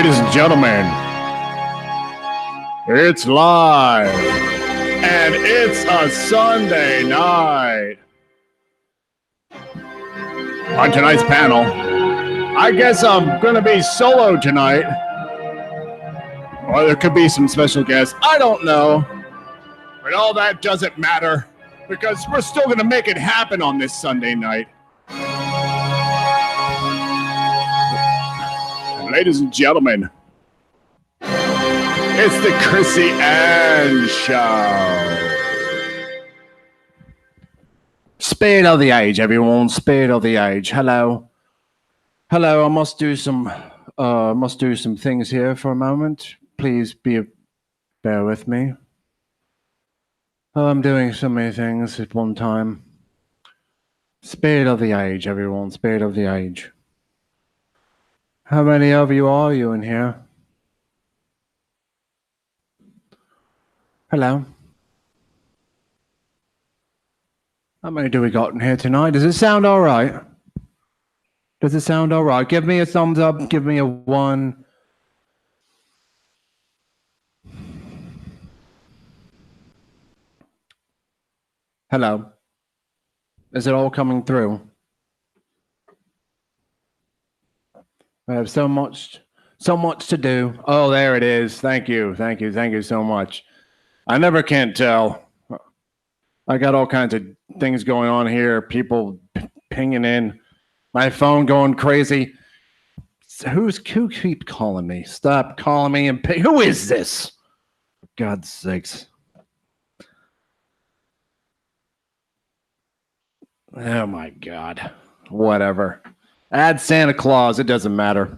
Ladies and gentlemen, it's live, and it's a Sunday night. On tonight's panel, I guess I'm going to be solo tonight. Or there could be some special guests. I don't know. But all that doesn't matter because we're still going to make it happen on this Sunday night. And ladies and gentlemen, it's the Chrissy Ann Show. Spade of the age, everyone. Spade of the age. Hello. Hello, I must do some things here for a moment. Please bear with me. I'm doing so many things at one time. Spade of the age, everyone. Spade of the age. How many of you are you in here? Hello. How many do we got in here tonight? Does it sound all right? Does it sound all right? Give me a thumbs up. Give me a 1. Hello. Is it all coming through? I have so much to do. Oh, there it is. Thank you so much. I never can tell. I got all kinds of things going on here. People pinging in. My phone going crazy. Who keep calling me? Stop calling me and ping. Who is this? For God's sakes. Oh my God. Whatever. Add Santa Claus. It doesn't matter.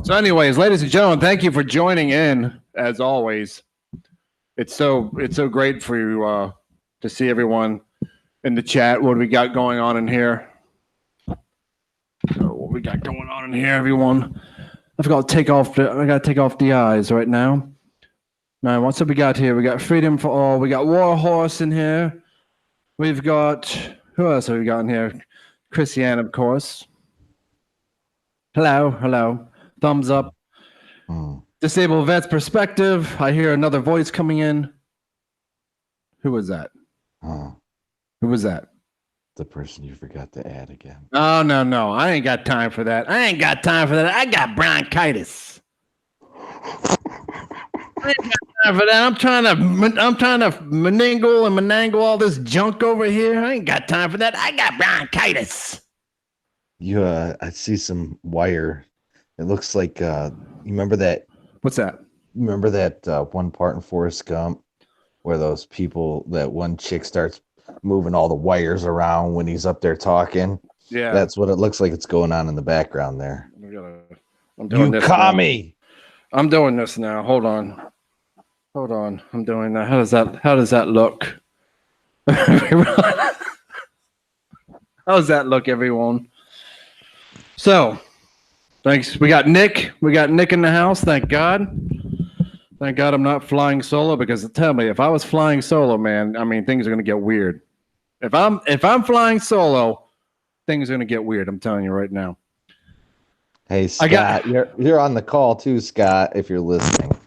So anyways, ladies and gentlemen, thank you for joining in as always. It's so great for you to see everyone in the chat. What do we got going on in here? What we got going on in here, everyone? I gotta take off the eyes right now. Now, what's up we got here? We got Freedom for All. We got Warhorse in here. We've got, who else have we got in here? Chrissy Ann, of course. Hello. Thumbs up. Disabled Vets Perspective. I hear another voice coming in. Who was that? Who was that? The person you forgot to add again. Oh, no. I ain't got time for that. I got bronchitis. I ain't got time for that. I'm trying to manangle all this junk over here. I ain't got time for that. I got bronchitis. I see some wire. It looks like you remember that. What's that? Remember that one part in Forrest Gump where that one chick starts moving all the wires around when he's up there talking? Yeah. That's what it looks like it's going on in the background there. I'm doing this. Me. I'm doing this now. Hold on. I'm doing that. How does that look? How does that look, everyone? So, thanks. We got Nick in the house. Thank God I'm not flying solo, because tell me, if I was flying solo, man, I mean, things are going to get weird. If I'm flying solo, things are going to get weird. I'm telling you right now. Hey, Scott, you're on the call too, Scott, if you're listening.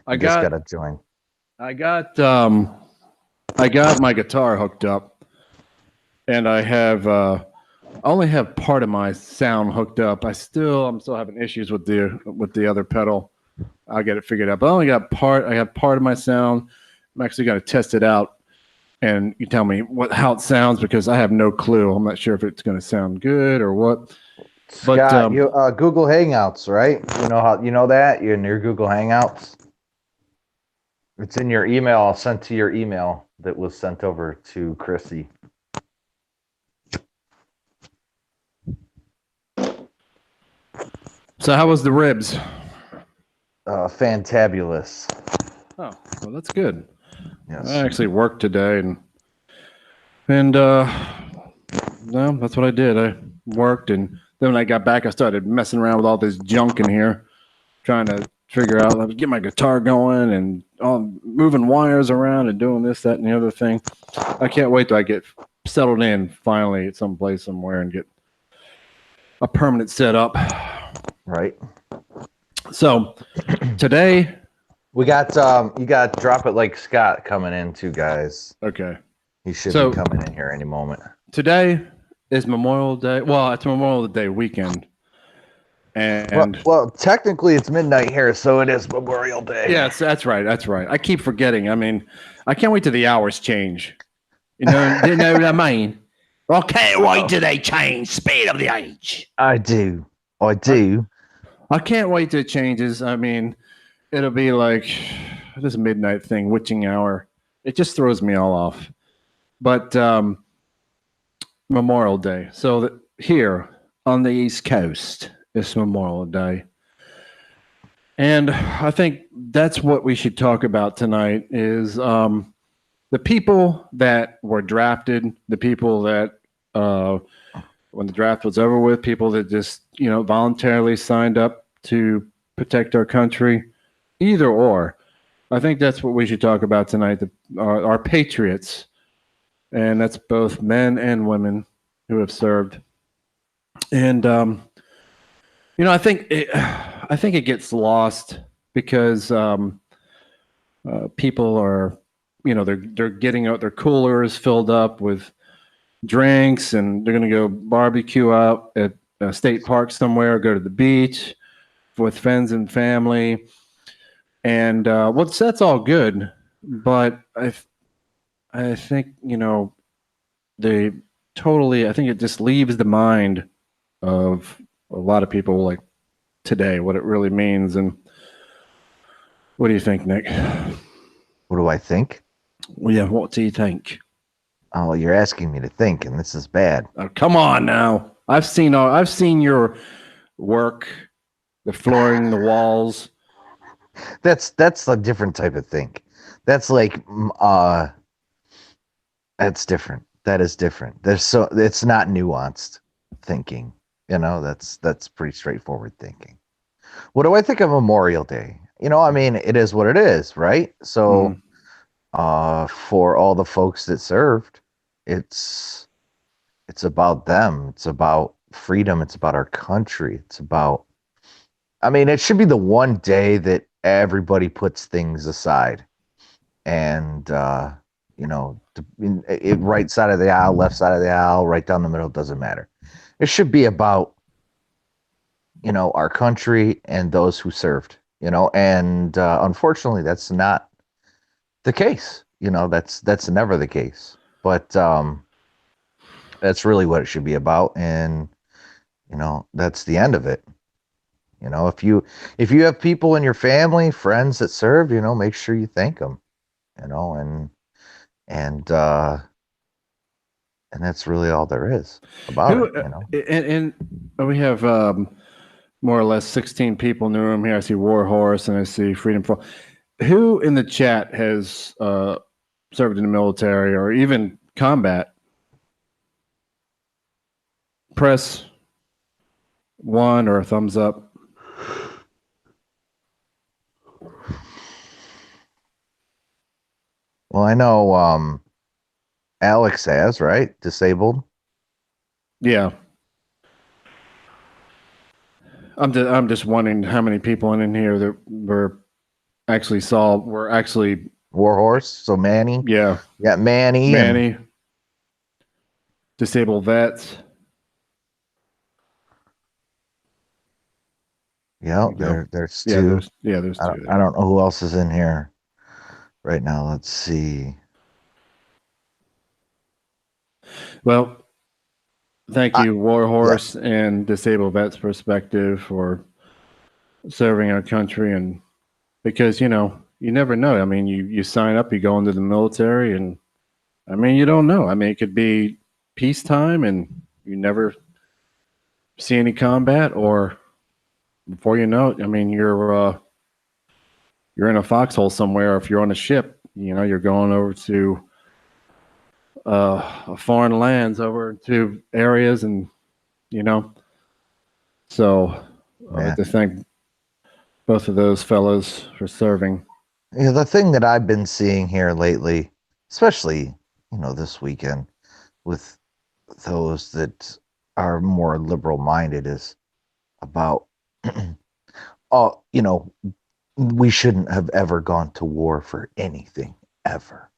I just got to join. I got my guitar hooked up, and I only have part of my sound hooked up. I'm still having issues with the other pedal. I'll get it figured out. But I only got part. I have part of my sound. I'm actually going to test it out, and you tell me how it sounds, because I have no clue. I'm not sure if it's going to sound good or what. But Scott, you Google Hangouts, right? You know that you're in your Google Hangouts. It's in your email. I'll send to your email that was sent over to Chrissy. So how was the ribs? Fantabulous. Oh, well, that's good. Yes. I actually worked today, and no, that's what I did. I worked, and then when I got back, I started messing around with all this junk in here, trying to figure out, get my guitar going, and moving wires around and doing this, that, and the other thing. I can't wait till I get settled in finally at some place somewhere and get a permanent setup. Right. So today, we got you got Drop It Like Scott coming in too, guys. okay. He should be coming in here any moment. Today is Memorial Day. Well, it's Memorial Day weekend. And well, technically it's midnight here, so it is Memorial Day. Yes, that's right. That's right. I keep forgetting. I mean, I can't wait till the hours change. You know what I mean? I can't wait till they change. Speed of the age. I do. I can't wait till it changes. I mean, it'll be like this midnight thing, witching hour. It just throws me all off. But Memorial Day. So here on the East Coast, it's Memorial Day. And I think that's what we should talk about tonight is the people that were drafted, the people that when the draft was over with, people that just, voluntarily signed up to protect our country, either or. I think that's what we should talk about tonight, our patriots. And that's both men and women who have served. And, I think it gets lost because people are, they're getting out their coolers filled up with drinks, and they're going to go barbecue out at a state park somewhere, go to the beach with friends and family. And that's all good, but I think, I think it just leaves the mind of a lot of people like today, what it really means. And what do you think, Nick? What do I think? Well, yeah, what do you think? Oh, you're asking me to think, and this is bad. Oh, come on now. I've seen your work, the flooring, the walls. That's a different type of think. That's like that's different. That is different. It's not nuanced thinking. That's pretty straightforward thinking. What do I think of Memorial Day? I mean, it is what it is, right? So for all the folks that served, it's about them. It's about freedom. It's about our country. It's about, I mean, it should be the one day that everybody puts things aside and, right side of the aisle, left side of the aisle, right down the middle, doesn't matter. It should be about, our country and those who served, and unfortunately that's not the case. That's never the case, but that's really what it should be about. And, that's the end of it. If you have people in your family, friends that serve, make sure you thank them, and that's really all there is about it. And we have more or less 16 people in the room here. I see Warhorse and I see Freedom for. Who in the chat has served in the military or even combat? Press 1 or a thumbs up. Well, I know Alex has, right? Disabled. Yeah. I'm just wondering how many people in here that were actually Warhorse. So Manny. Yeah. Yeah, Manny. Disabled vets. Yeah, there's two. There's two. I don't know who else is in here right now. Let's see. Well, thank you, Warhorse and Disabled Vets Perspective, for serving our country. And because, you never know. I mean, you sign up, you go into the military, and I mean, you don't know. I mean, it could be peacetime and you never see any combat, or before you know it, I mean, you're in a foxhole somewhere. If you're on a ship, you're going over to foreign lands, over to areas, and so I'd like to thank both of those fellows for serving. Yeah, the thing that I've been seeing here lately, especially this weekend, with those that are more liberal minded, is about oh, we shouldn't have ever gone to war for anything ever,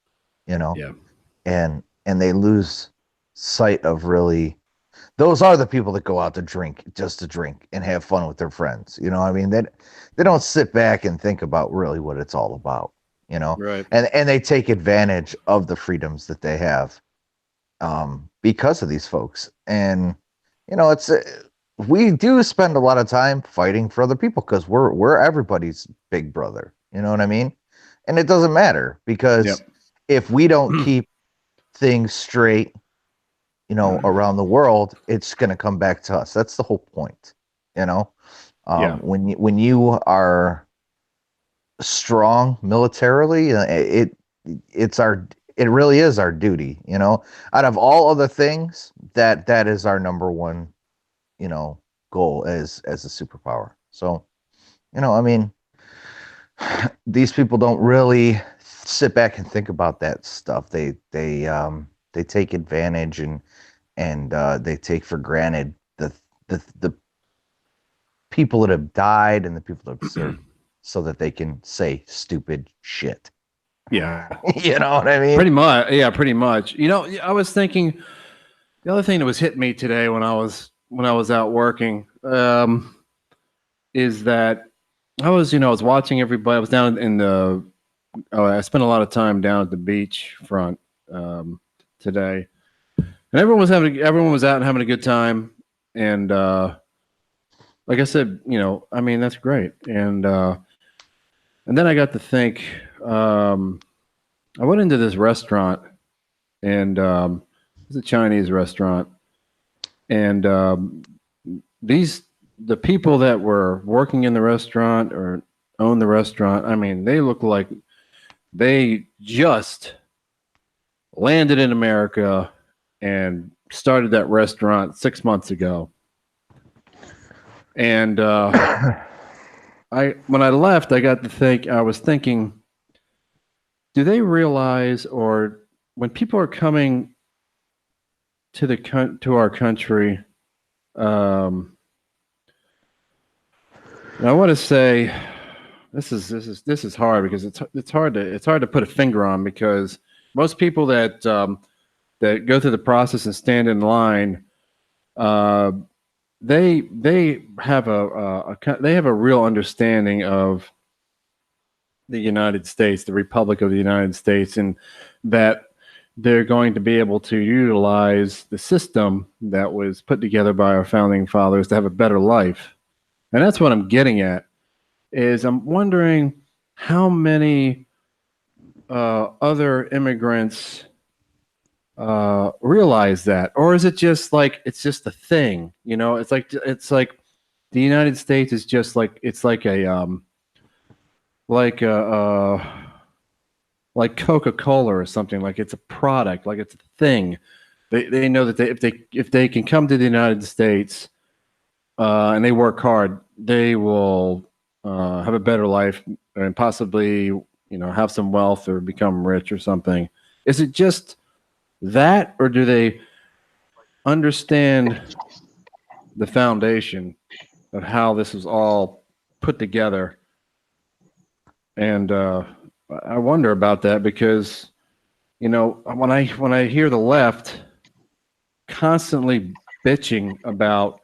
Yeah. and they lose sight of really, those are the people that go out to drink just to drink and have fun with their friends. I mean, they don't sit back and think about really what it's all about, Right. and they take advantage of the freedoms that they have because of these folks. And it's we do spend a lot of time fighting for other people because we're everybody's big brother. You know what I mean? And it doesn't matter because if we don't keep things straight, around the world, it's going to come back to us. That's the whole point. When you are strong militarily, it really is our duty. Out of all other things, that is our number one, goal as a superpower. So, I mean, these people don't really sit back and think about that stuff. They take advantage and they take for granted the people that have died and the people that have served, so that they can say stupid shit. Yeah. You know what I mean? Pretty much. Yeah, pretty much. I was thinking the other thing that was hitting me today when I was out working is that I was watching everybody. I was down in I spent a lot of time down at the beach front today, and everyone was out and having a good time. And like I said, I mean, that's great. And then I got to think. I went into this restaurant, and it's a Chinese restaurant, and the people that were working in the restaurant or own the restaurant, I mean, they look like they just landed in America and started that restaurant 6 months ago. And when I left, I was thinking, do they realize, or when people are coming to our country, I want to say this is hard because it's hard to put a finger on, because most people that go through the process and stand in line, they have a real understanding of the United States, the Republic of the United States, and that they're going to be able to utilize the system that was put together by our founding fathers to have a better life. And that's what I'm getting at, is I'm wondering how many other immigrants realize that, or is it just like it's just a thing? It's like the United States is just like like Coca-Cola or something. Like it's a product, like it's a thing. They know that if they can come to the United States and they work hard, they will have a better life and possibly have some wealth or become rich or something. Is it just that, or do they understand the foundation of how this is all put together? And I wonder about that, because when I hear the left constantly bitching about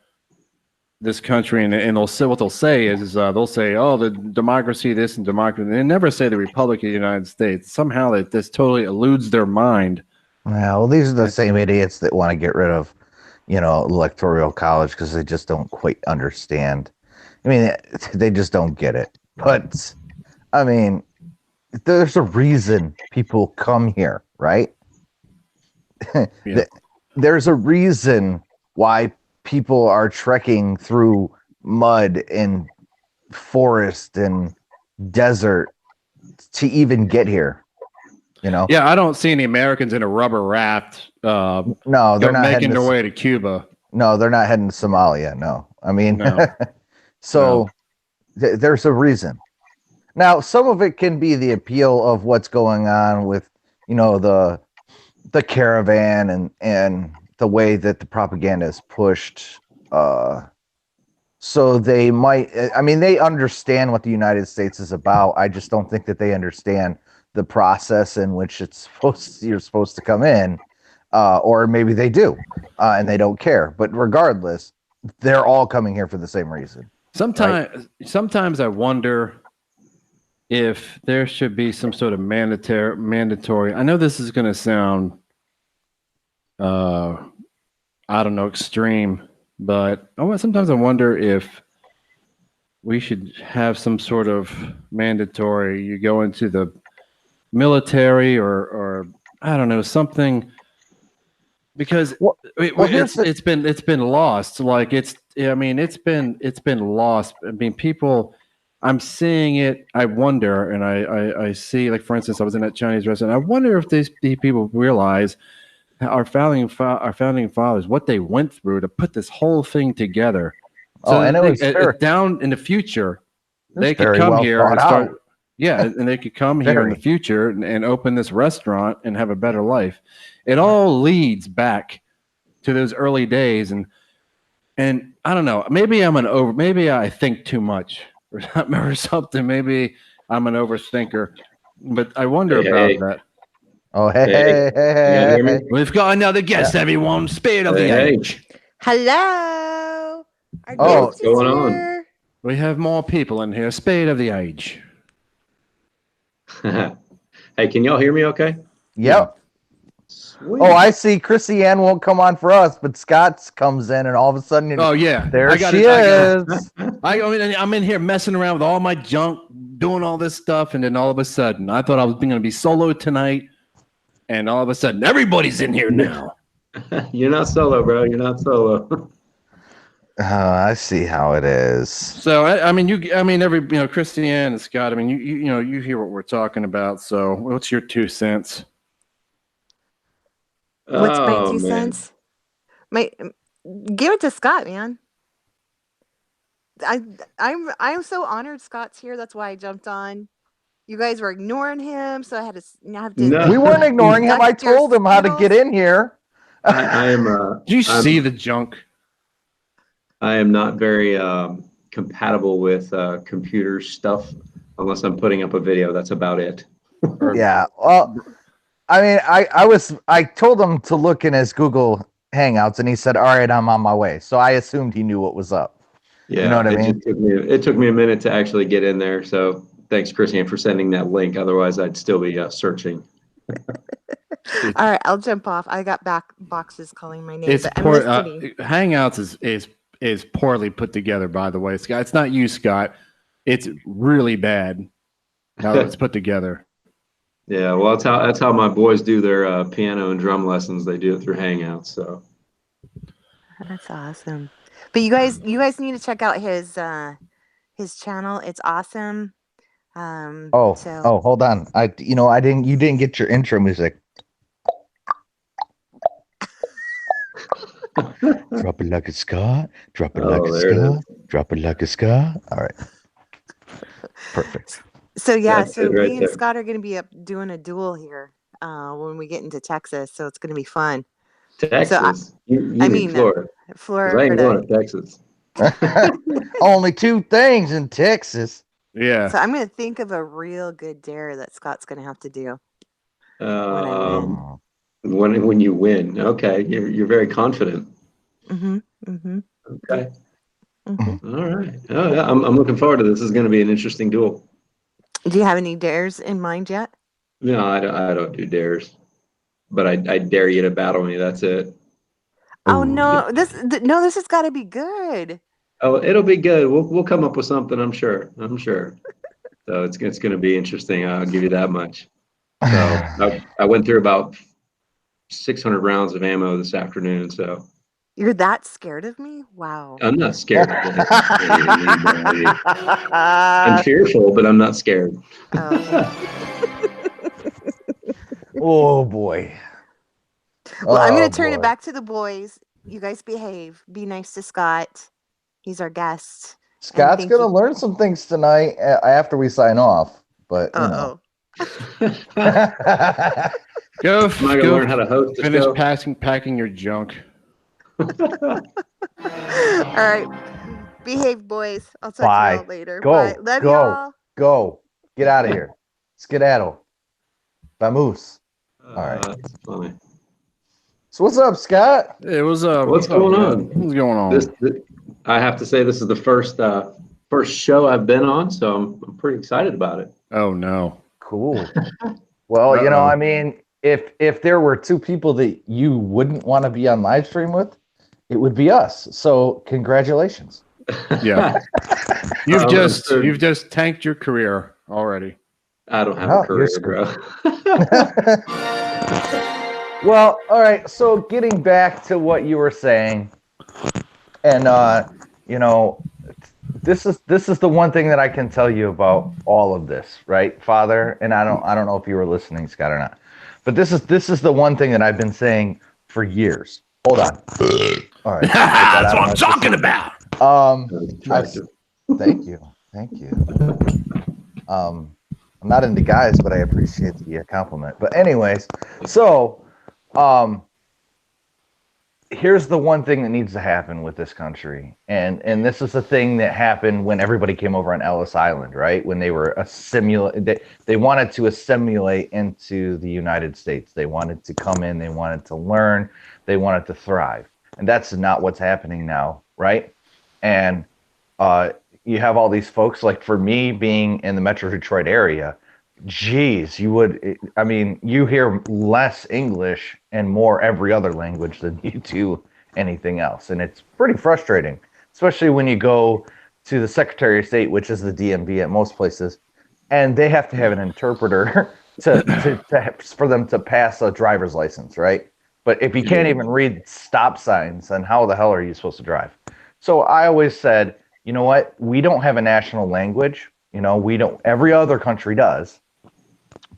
this country, and they'll say, what they'll say is they'll say, oh, the democracy, this, and democracy. They never say the Republic of the United States. Somehow this totally eludes their mind. Yeah, well, these are the same idiots that want to get rid of, electoral college, because they just don't quite understand. I mean, they just don't get it. But I mean, there's a reason people come here, right? Yeah. There's a reason why people are trekking through mud and forest and desert to even get here. Yeah, I don't see any Americans in a rubber raft. No, they're not making their way to Cuba. No, they're not heading to Somalia. No, I mean, no. So no. There's a reason. Now, some of it can be the appeal of what's going on with, the caravan and the way that the propaganda is pushed So they might, I mean, they understand what the United States is about. I just don't think that they understand the process in which you're supposed to come in, or maybe they do, and they don't care. But regardless, they're all coming here for the same reason. Sometimes I wonder if there should be some sort of mandatory. I know this is going to sound, I don't know, extreme, but sometimes I wonder if we should have some sort of mandatory. You go into the military or I don't know, something, because it's been lost. Like it's been lost. I mean, people. I'm seeing it. I wonder, and I see, like, for instance, I was in that Chinese restaurant. I wonder if these people realize our founding fathers, what they went through to put this whole thing together. So and down in the future, they could come here and start. Yeah, and they could come here in the future and open this restaurant and have a better life. It all leads back to those early days, and I don't know. Maybe maybe I think too much or something. Maybe I'm an overthinker, but I wonder about that. Oh, hey. We've got another guest, everyone. Spirit of the age. Hello. What's going on? We have more people in here. Spirit of the age. Hey, can y'all hear me okay? Yep. Sweet. Oh, I see. Chrissy Ann won't come on for us, but Scott's comes in, and all of a sudden, there she is. I'm in here messing around with all my junk, doing all this stuff, and then all of a sudden, I thought I was going to be solo tonight, and all of a sudden, everybody's in here now. You're not solo, bro. You're not solo. I see how it is. So Christy Ann and Scott. I mean, you hear what we're talking about. So, what's your 2 cents? What's my 2 cents? Give it to Scott, man. I'm so honored Scott's here. That's why I jumped on. You guys were ignoring him, so I had to. No. We weren't ignoring him. I told him how to get in here. I am. Did you see the junk? I am not very compatible with computer stuff unless I'm putting up a video. That's about it. Yeah. Well, I mean, I told him to look in his Google Hangouts, and he said, "All right, I'm on my way." So I assumed he knew what was up. Yeah, you know what I mean? It took me a minute to actually get in there. So thanks, Christian, for sending that link. Otherwise, I'd still be searching. All right, I'll jump off. I got boxes calling my name. It's poor. Hangouts is poorly put together, by the way, Scott. It's not you, Scott. It's really bad how it's put together. Yeah, well, that's how my boys do their piano and drum lessons. They do it through Hangouts. So that's awesome. But you guys need to check out his channel. It's awesome. Hold on. You didn't get your intro music. Drop it like a Scott. Drop it like a Scott. Drop it like a Scott. All right. Perfect. So me and Scott are going to be up doing a duel here when we get into Texas. So it's going to be fun. Texas? So you mean Florida? Florida. I ain't going to Texas. Only 2 things in Texas. Yeah. So I'm going to think of a real good dare that Scott's going to have to do. When you win. Okay. You're very confident. Mm-hmm. Mm-hmm. Okay. Mm-hmm. All right. Oh, yeah. I'm looking forward to this. This is going to be an interesting duel. Do you have any dares in mind yet? No, I don't do dares. But I dare you to battle me. That's it. Oh no! This has got to be good. Oh, it'll be good. We'll come up with something. I'm sure. So it's going to be interesting. I'll give you that much. So I went through about 600 rounds of ammo this afternoon. So you're that scared of me? Wow. I'm not scared of it. I'm fearful, but I'm not scared. Oh boy. Well, I'm going to turn it back to the boys. You guys behave. Be nice to Scott. He's our guest. Scott's going to learn some things tonight after we sign off. But, Go learn how to host. Finish packing your junk. All right. Behave, boys. I'll talk to Bye. y'all later. Go, Bye. Love go. y'all. Go. Get out of here. Skedaddle. Vamoose. All right. That's funny. So what's up, Scott? It was What's going on? What's going on? This, I have to say, this is the first show I've been on, so I'm pretty excited about it. Oh no. Cool. Well, you know, I mean, if there were two people that you wouldn't want to be on live stream with, it would be us. So congratulations. Yeah. You've just tanked your career already. I don't have a career, bro. Well, all right. So getting back to what you were saying, and you know, this is the one thing that I can tell you about all of this, right, Father? And I don't know if you were listening, Scott, or not, but this is the one thing that I've been saying for years. Hold on. All right. That's what I'm talking about. Thank you. I'm not into guys, but I appreciate the compliment. But anyways, so here's the one thing that needs to happen with this country, and this is the thing that happened when everybody came over on Ellis Island, right? When they were they wanted to assimilate into the United States. They wanted to come in, they wanted to learn, they wanted to thrive. And that's not what's happening now, right? And you have all these folks, like for me being in the Metro Detroit area, geez, you hear less English and more every other language than you do anything else. And it's pretty frustrating, especially when you go to the Secretary of State, which is the DMV at most places, and they have to have an interpreter for them to pass a driver's license, right? But if you can't even read stop signs, then how the hell are you supposed to drive? So I always said, you know what? We don't have a national language. You know, we don't. Every other country does.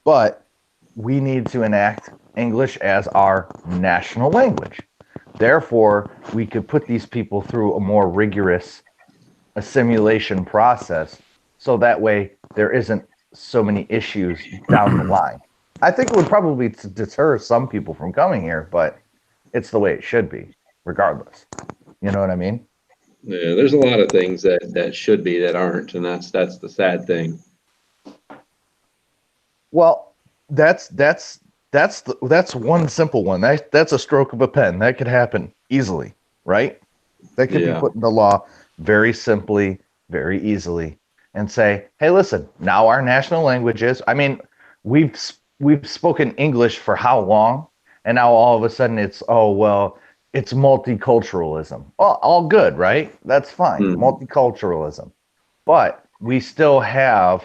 But we need to enact English as our national language. Therefore, we could put these people through a more rigorous assimilation process, so that way there isn't so many issues down the line. I think it would probably deter some people from coming here, but it's the way it should be, regardless. You know what I mean? Yeah, there's a lot of things that should be that aren't, and that's the sad thing. Well, that's one simple one. That's a stroke of a pen. That could happen easily, right? That could be put in the law very simply, very easily, and say, hey, listen, now our national language is, I mean, we've spoken English for how long? And now all of a sudden it's, oh, well, it's multiculturalism. Well, all good, right? That's fine. Multiculturalism. But we still have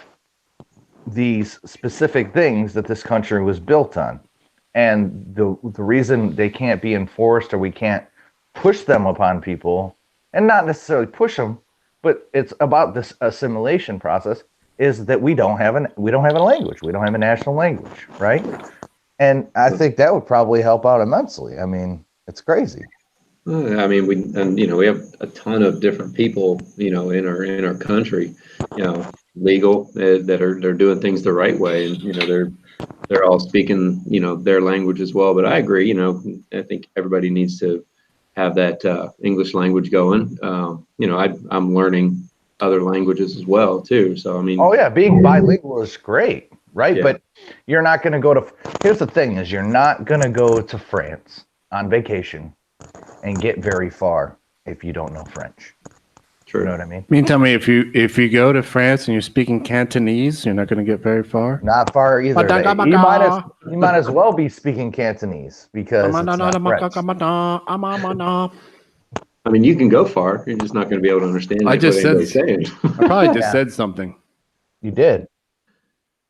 these specific things that this country was built on. And the reason they can't be enforced, or we can't push them upon people, and not necessarily push them, but it's about this assimilation process, is that we don't have a language. We don't have a national language, right? And I think that would probably help out immensely. I mean, it's crazy. I mean, we have a ton of different people, in our country, legal they're doing things the right way, and they're all speaking their language as well. But I agree, I think everybody needs to have that English language going. I'm learning other languages as well too. So I mean, oh yeah, being bilingual is great, right? Yeah. But you're not going to go to. Here's the thing: is you're not going to go to France on vacation and get very far if you don't know French. True. You know what I mean? You mean tell me if you go to France and you're speaking Cantonese, you're not going to get very far? Not far either. You might as well be speaking Cantonese because it's not French. I mean, you can go far. You're just not going to be able to understand. I probably Yeah. said something. You did.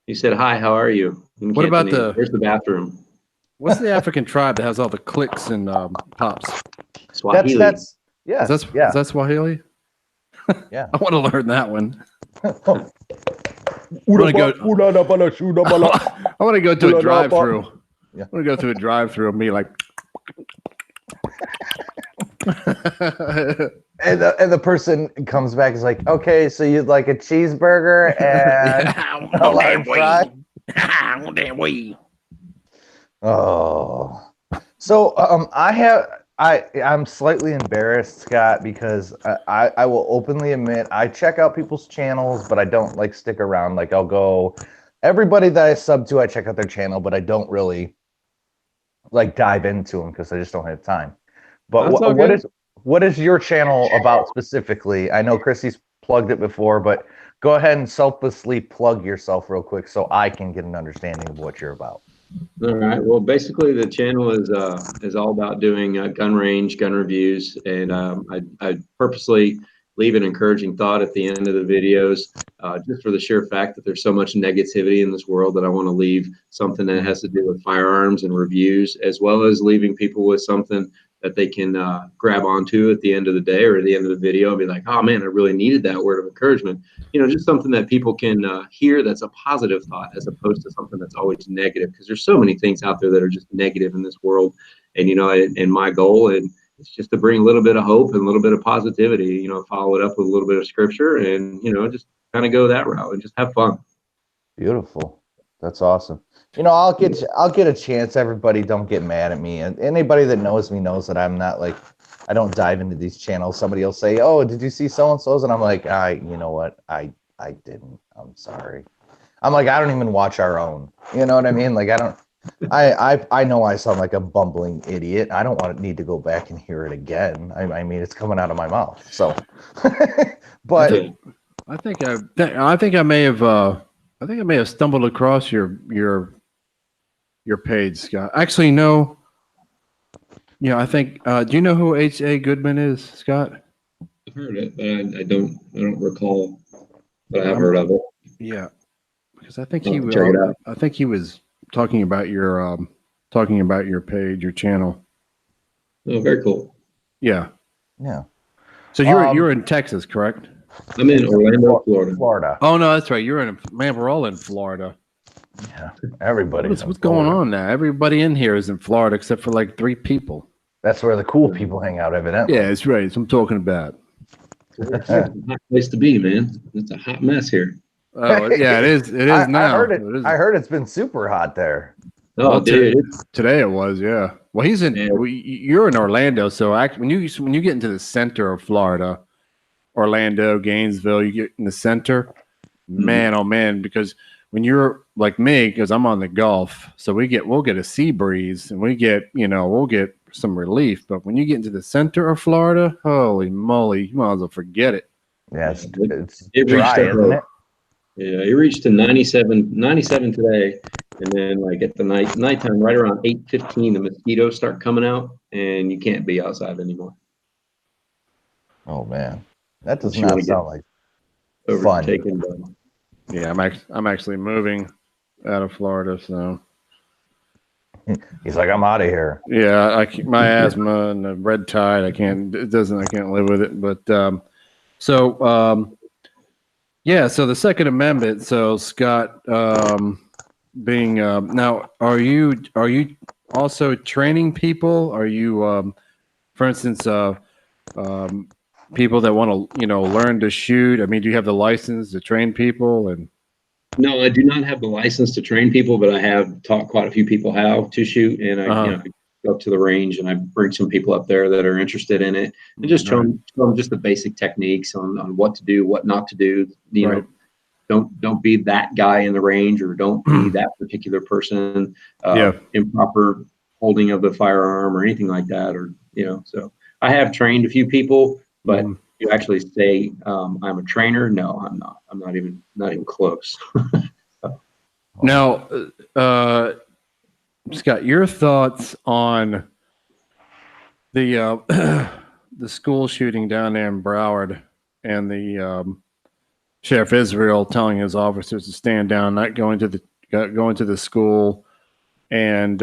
You said, "Hi, how are you?" What about Where's the bathroom? What's the African tribe that has all the clicks and pops? Swahili. That's yeah. Is that Swahili? Yeah. I want to learn that one. I want to go to a drive-through. Yeah. I want to go through a drive-through and be like. and the person comes back is like, okay, so you'd like a cheeseburger and a large fry? Oh, so I I'm slightly embarrassed, Scott, because I will openly admit I check out people's channels, but I don't like stick around. Like I'll go, everybody that I sub to, I check out their channel, but I don't really like dive into them because I just don't have time. But That's all good. what is your channel about specifically? I know Chrissy's plugged it before, but go ahead and selflessly plug yourself real quick so I can get an understanding of what you're about. All right. Well, basically, the channel is all about doing gun range, gun reviews, and I purposely leave an encouraging thought at the end of the videos, just for the sheer fact that there's so much negativity in this world that I want to leave something that has to do with firearms and reviews, as well as leaving people with something that they can grab onto at the end of the day or at the end of the video and be like, oh man, I really needed that word of encouragement. You know, just something that people can hear that's a positive thought as opposed to something that's always negative, because there's so many things out there that are just negative in this world. And, you know, and my goal is just to bring a little bit of hope and a little bit of positivity, you know, follow it up with a little bit of scripture and, you know, just kind of go that route and just have fun. Beautiful. That's awesome. You know, I'll get a chance. Everybody don't get mad at me. And anybody that knows me knows that I'm not like, I don't dive into these channels. Somebody will say, oh, did you see so-and-so's? And I'm like, you know what? I didn't. I'm sorry. I'm like, I don't even watch our own. You know what I mean? Like, I know I sound like a bumbling idiot. I don't need to go back and hear it again. I mean, it's coming out of my mouth. So, but I think I may have stumbled across your page, Scott. Actually, no. Yeah, I think. Do you know who H.A. Goodman is, Scott? I've heard it, but I don't recall, but I have heard of it. Yeah, because I think Check it out. I think he was talking about your page, your channel. Oh, very cool. Yeah. Yeah. So you're in Texas, correct? I'm in Orlando, Florida. Oh no, that's right. Man, we're all in Florida. Yeah, everybody. What's going on now? Everybody in here is in Florida except for like 3 people. That's where the cool people hang out, evidently. Yeah, that's right. That's what I'm talking about. It's a hot place to be, man. It's a hot mess here. Oh yeah, it is. It is now. I heard it's been super hot there. Oh, well, dude. Today it was. Yeah. Well, he's in. Yeah. You're in Orlando, so when you get into the center of Florida, Orlando, Gainesville, you get in the center. Man, oh man, because when you're like me, because I'm on the Gulf, so we'll get a sea breeze and we'll get some relief. But when you get into the center of Florida, holy moly, you might as well forget it. Yeah, it's dry, isn't it? Yeah, it reached to 97 today, and then like at the nighttime, right around 8:15, the mosquitoes start coming out, and you can't be outside anymore. Oh man, that does not sound like fun. Yeah, I'm actually moving out of Florida, so he's like, I'm out of here. Yeah, my asthma and the red tide, I can't live with it. But yeah, so the Second Amendment. So Scott, being now, are you also training people? Are you, for instance, people that want to learn to shoot? I mean, do you have the license to train people? And no, I do not have the license to train people, but I have taught quite a few people how to shoot, and I go up to the range and I bring some people up there that are interested in it and just show them just the basic techniques on what to do, what not to do. You know, don't be that guy in the range, or don't be that particular person. Improper holding of the firearm or anything like that, or So I have trained a few people, but you actually say I'm a trainer? No, I'm not. I'm not even close. Now, Scott, your thoughts on the school shooting down there in Broward, and the Sheriff Israel telling his officers to stand down, not going to the school, and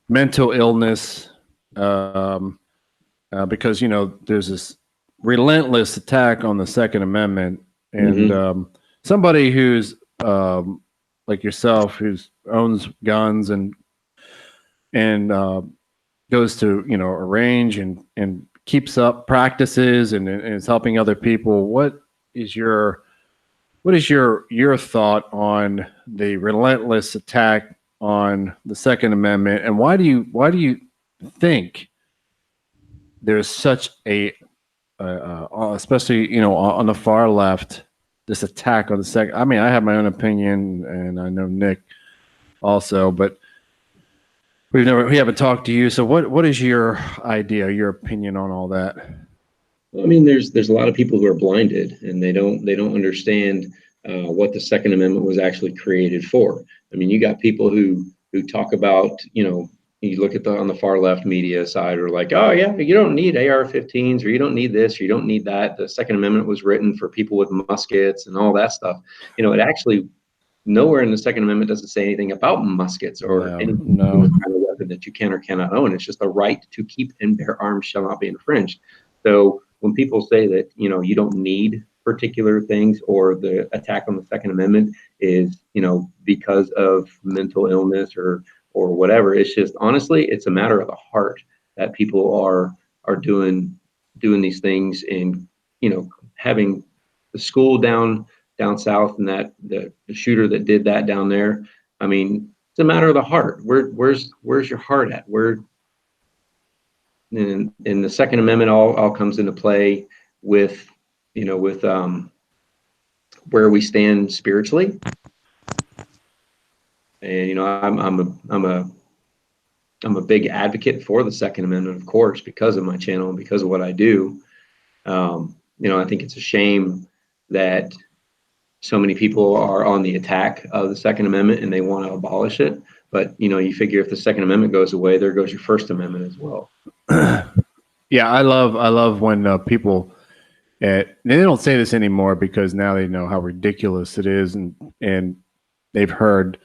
mental illness, because there's this relentless attack on the Second Amendment, and somebody who's like yourself, who owns guns and goes to a range and keeps up practices and is helping other people. What is your thought on the relentless attack on the Second Amendment, and why do you think there's such a, especially on the far left, this attack on the second. I mean, I have my own opinion, and I know Nick also, but we haven't talked to you. So what is your idea, your opinion on all that? Well, I mean, there's a lot of people who are blinded, and they don't understand what the Second Amendment was actually created for. I mean, you got people who talk about, you look at on the far left media side, are like, oh yeah, you don't need AR-15s, or you don't need this, or you don't need that. The Second Amendment was written for people with muskets and all that stuff. It actually, nowhere in the Second Amendment does it say anything about muskets or any kind of weapon that you can or cannot own. It's just the right to keep and bear arms shall not be infringed. So when people say that, you don't need particular things, or the attack on the Second Amendment is, because of mental illness or whatever, it's just, honestly, it's a matter of the heart that people are doing these things. And, having the school down south, and that the shooter that did that down there, I mean, it's a matter of the heart. Where's your heart at? And the Second Amendment all comes into play with where we stand spiritually. And I'm a big advocate for the Second Amendment, of course, because of my channel and because of what I do. I think it's a shame that so many people are on the attack of the Second Amendment and they want to abolish it. But you figure if the Second Amendment goes away, there goes your First Amendment as well. Yeah, I love when people, they don't say this anymore because now they know how ridiculous it is, and they've heard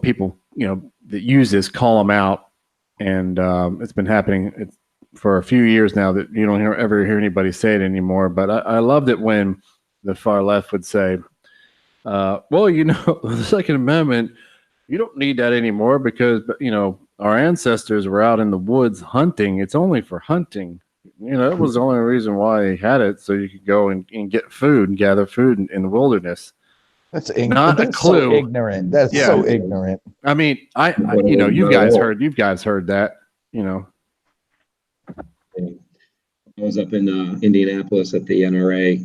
people that use this call them out, and it's been happening for a few years now that you don't ever hear anybody say it anymore. But I loved it when the far left would say, well, the Second Amendment, you don't need that anymore because our ancestors were out in the woods hunting. It's only for hunting. That was the only reason why they had it, so you could go and get food and gather food in the wilderness. That's not a clue. So ignorant. That's so ignorant. I mean, you guys heard that. I was up in Indianapolis at the NRA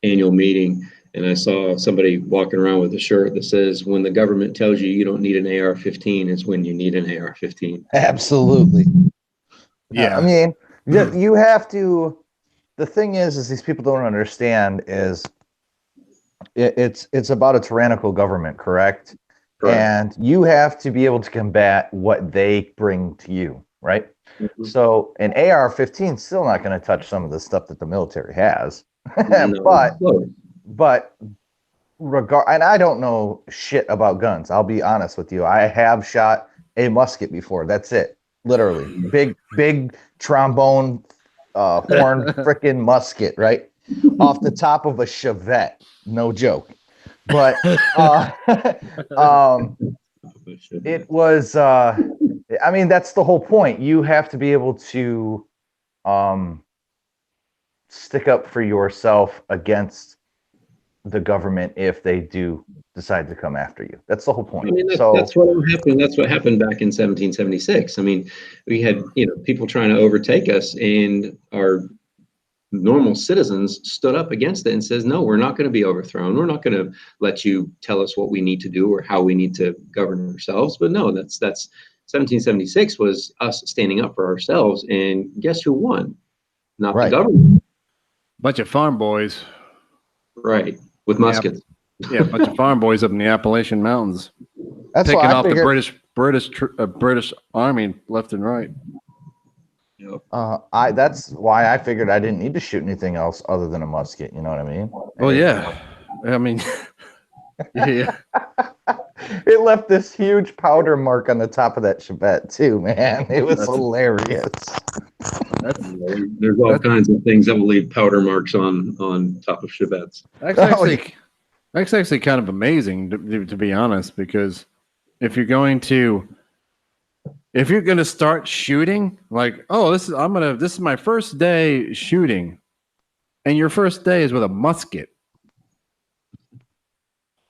annual meeting, and I saw somebody walking around with a shirt that says, "When the government tells you you don't need an AR-15, is when you need an AR-15." Absolutely. Yeah. I mean, you have to. The thing is these people don't understand is it's about a tyrannical government, correct? And you have to be able to combat what they bring to you, right? Mm-hmm. So an AR-15 is still not going to touch some of the stuff that the military has. But and I don't know shit about guns. I'll be honest with you. I have shot a musket before. That's it. Literally. Big trombone horn freaking musket, right? Off the top of a Chevette. No joke. But it was I mean, that's the whole point. You have to be able to stick up for yourself against the government if they do decide to come after you. That's the whole point. I mean, that's what happened. That's what happened back in 1776. I mean, we had people trying to overtake us, and our normal citizens stood up against it and says, "No, we're not going to be overthrown. We're not going to let you tell us what we need to do or how we need to govern ourselves." But no, that's 1776 was us standing up for ourselves, and guess who won? Not the government. Bunch of farm boys. Right. With muskets. Yeah, a bunch of farm boys up in the Appalachian Mountains. That's picking off the British Army left and right. Yep. That's why I figured I didn't need to shoot anything else other than a musket. You know what I mean? Well, yeah. I mean, yeah. It left this huge powder mark on the top of that Chevette too, man. It was hilarious. There's all kinds of things that will leave powder marks on top of Chevettes. That's actually kind of amazing to be honest, because if you're going to start shooting, like, oh, this is my first day shooting, and your first day is with a musket.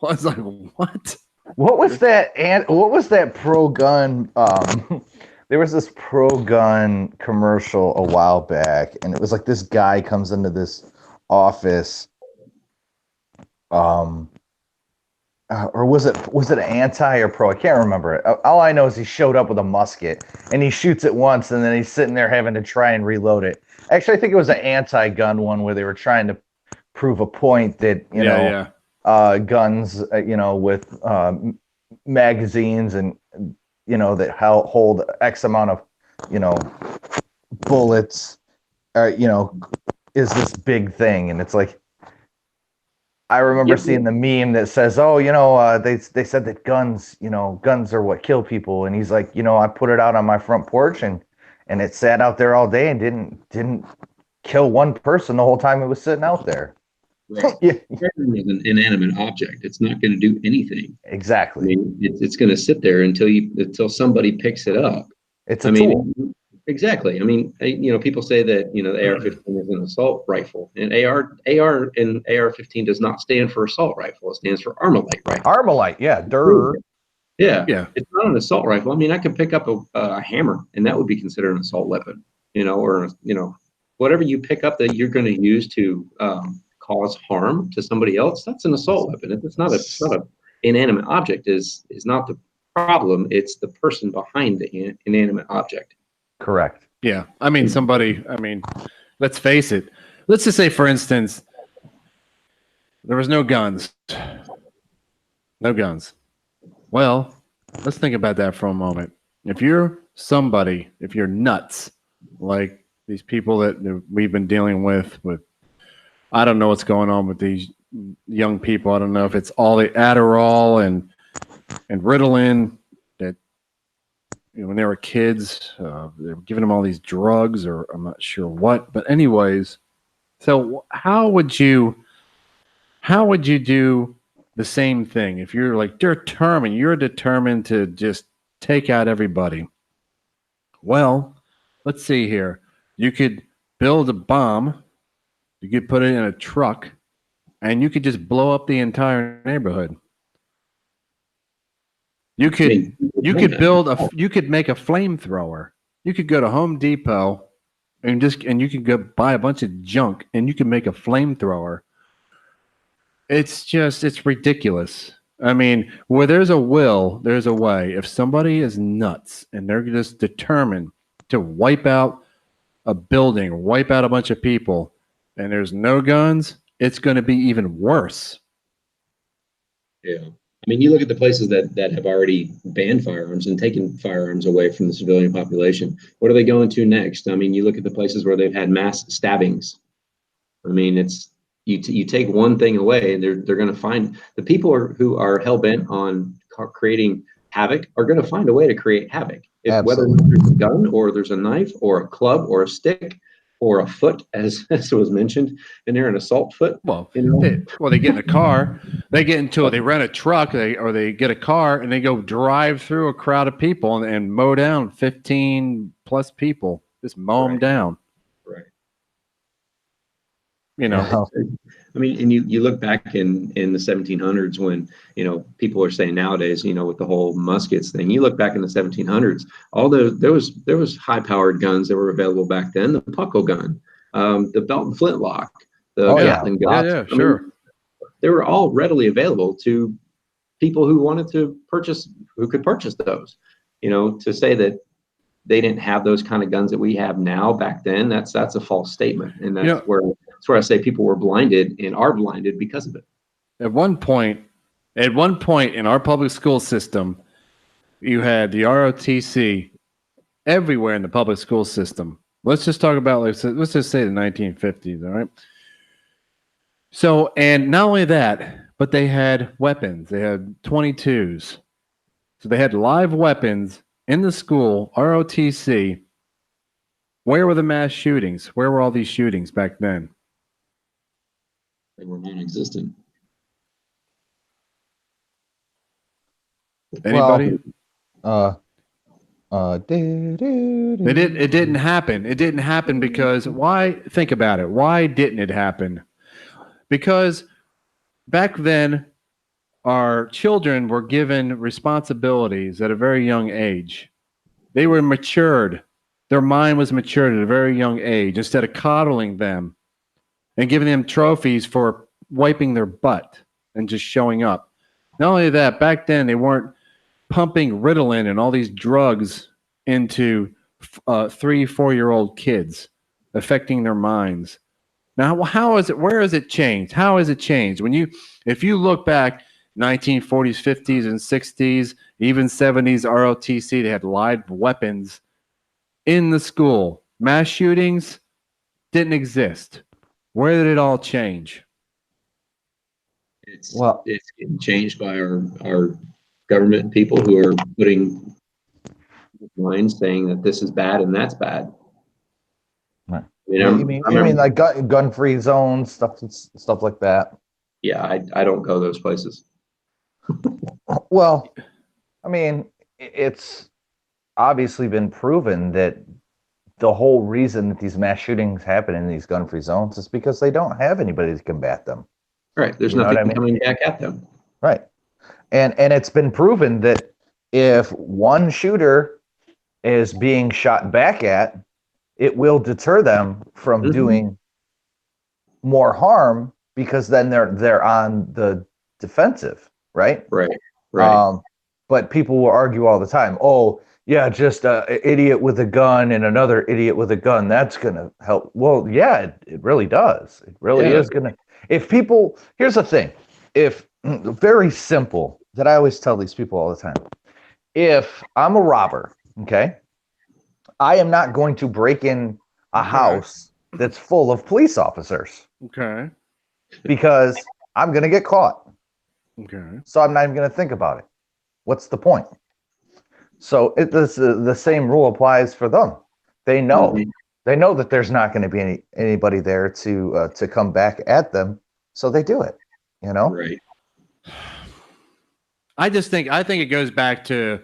I was like, what? What was that pro gun There was this pro-gun commercial a while back, and it was like this guy comes into this office, or was it anti or pro? I can't remember it. All I know is he showed up with a musket and he shoots it once, and then he's sitting there having to try and reload it. Actually, I think it was an anti-gun one where they were trying to prove a point that guns, with magazines and that hold X amount of bullets, is this big thing. And it's like, I remember seeing the meme that says, "Oh, they said that guns are what kill people," and he's like, "I put it out on my front porch and it sat out there all day and didn't kill one person the whole time it was sitting out there." Right. Yeah. Is an inanimate object. It's not going to do anything. Exactly. I mean, it's going to sit there until somebody picks it up. It's a tool. Exactly. I mean, people say that the AR-15 is an assault rifle, and AR and AR-15 does not stand for assault rifle. It stands for Armalite rifle. Armalite, yeah. Durr. Yeah. It's not an assault rifle. I mean, I could pick up a hammer, and that would be considered an assault weapon. Or whatever you pick up that you're going to use to cause harm to somebody else, that's an assault weapon. It's not a inanimate object is not the problem. It's the person behind the inanimate object. Correct. Yeah. I mean, let's face it. Let's just say, for instance, there was no guns. No guns. Well, let's think about that for a moment. If you're nuts, like these people that we've been dealing with, I don't know what's going on with these young people. I don't know if it's all the Adderall and Ritalin that when they were kids, they were giving them all these drugs, or I'm not sure what. But anyways, so how would you do the same thing if you're determined to just take out everybody? Well, let's see here. You could build a bomb. You could put it in a truck, and you could just blow up the entire neighborhood. You could make a flamethrower. You could go to Home Depot and you could go buy a bunch of junk, and you can make a flamethrower. It's ridiculous. I mean, where there's a will, there's a way. If somebody is nuts and they're just determined to wipe out a building, wipe out a bunch of people, and there's no guns, it's going to be even worse. Yeah. I mean, you look at the places that have already banned firearms and taken firearms away from the civilian population. What are they going to next? I mean, you look at the places where they've had mass stabbings. I mean, it's you take one thing away, and they're going to find the people who are hell bent on creating havoc are going to find a way to create havoc. Whether there's a gun or there's a knife or a club or a stick or a foot, as was mentioned, and they're an assault foot. Well, they get in a car, they rent a truck, or they get a car, and they go drive through a crowd of people and mow down 15 plus people. Just mow them down. Right. I mean, and you look back in the 1700s when, people are saying nowadays, with the whole muskets thing, you look back in the 1700s, although there was high powered guns that were available back then, the Puckle gun, the Belton flintlock, the Gatling gun. Yeah, sure. They were all readily available to people who wanted to purchase, who could purchase those. To say that they didn't have those kind of guns that we have now back then, that's a false statement. And that's where I say people were blinded and are blinded because of it. At one point in our public school system, you had the ROTC everywhere in the public school system. Let's just talk about, let's just say the 1950s, all right? So, and not only that, but they had weapons. They had 22s. So they had live weapons in the school, ROTC. Where were the mass shootings? Where were all these shootings back then? They were non-existent. Anybody? It didn't happen. It didn't happen because why? Think about it. Why didn't it happen? Because back then, our children were given responsibilities at a very young age. They were matured. Their mind was matured at a very young age. Instead of coddling them and giving them trophies for wiping their butt and just showing up. Not only that, back then they weren't pumping Ritalin and all these drugs into 3-4-year-old kids, affecting their minds. Now, how is it? Where has it changed? How has it changed? If you look back, 1940s, 50s, and 60s, even 70s, ROTC, they had live weapons in the school. Mass shootings didn't exist. Where did it all change? It's getting changed by our government people who are putting lines saying that this is bad and that's bad. Right. You mean like gun-free zones, stuff like that? Yeah, I don't go those places. Well, I mean, it's obviously been proven that the whole reason that these mass shootings happen in these gun-free zones is because they don't have anybody to combat them. Right. There's nothing coming back at them. Right. And it's been proven that if one shooter is being shot back at, it will deter them from doing more harm, because then they're on the defensive, right? Right. But people will argue all the time, oh, yeah, just an idiot with a gun and another idiot with a gun, that's going to help. Well, yeah, it really does. It really is going to. If people, here's the thing, very simple, that I always tell these people all the time. If I'm a robber, okay, I am not going to break in a house that's full of police officers. Okay. Because I'm going to get caught. Okay. So I'm not even going to think about it. What's the point? So the same rule applies for them. They know. They know that there's not going to be anybody there to come back at them, so they do it. You know. Right. I think it goes back to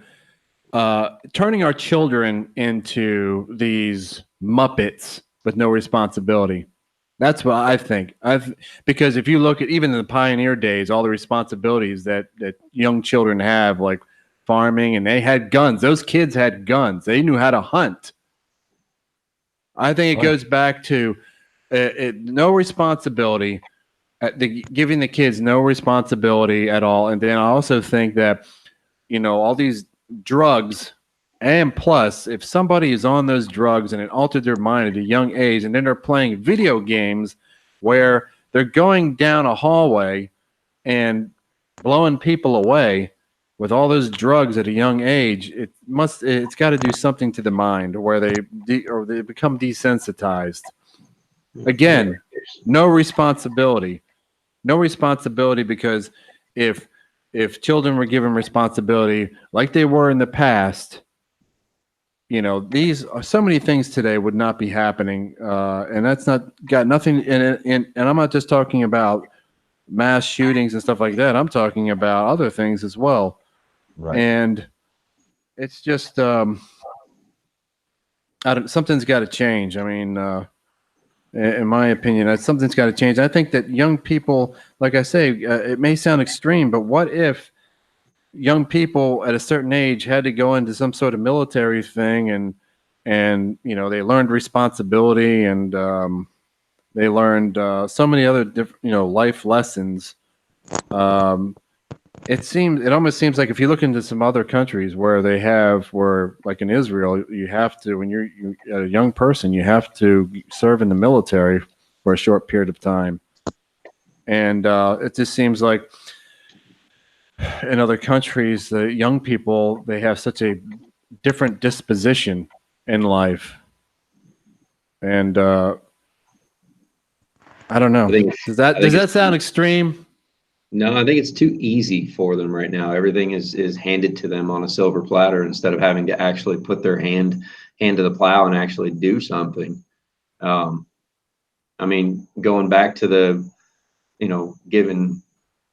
turning our children into these Muppets with no responsibility. That's what I think. Because if you look at even in the pioneer days, all the responsibilities that young children have, like farming, and they had guns. Those kids had guns. They knew how to hunt. I think it goes back to no responsibility, giving the kids no responsibility at all. And then I also think that, all these drugs, and plus, if somebody is on those drugs and it altered their mind at a young age, and then they're playing video games where they're going down a hallway and blowing people away with all those drugs at a young age, it's got to do something to the mind where they become desensitized. Again, no responsibility. No responsibility, because if children were given responsibility like they were in the past, these are so many things today would not be happening, and that's not got nothing in it. And I'm not just talking about mass shootings and stuff like that. I'm talking about other things as well. Right. And it's just something's got to change. I mean, in my opinion, something's got to change. I think that young people, like I say, it may sound extreme, but what if young people at a certain age had to go into some sort of military thing, and they learned responsibility, and they learned so many other different life lessons. It almost seems like if you look into some other countries where like in Israel, you have to, when you're a young person, you have to serve in the military for a short period of time, and it just seems like in other countries, the young people, they have such a different disposition in life. And I don't know. Does that sound extreme? No, I think it's too easy for them right now. Everything is handed to them on a silver platter instead of having to actually put their hand to the plow and actually do something. I mean, going back to the, giving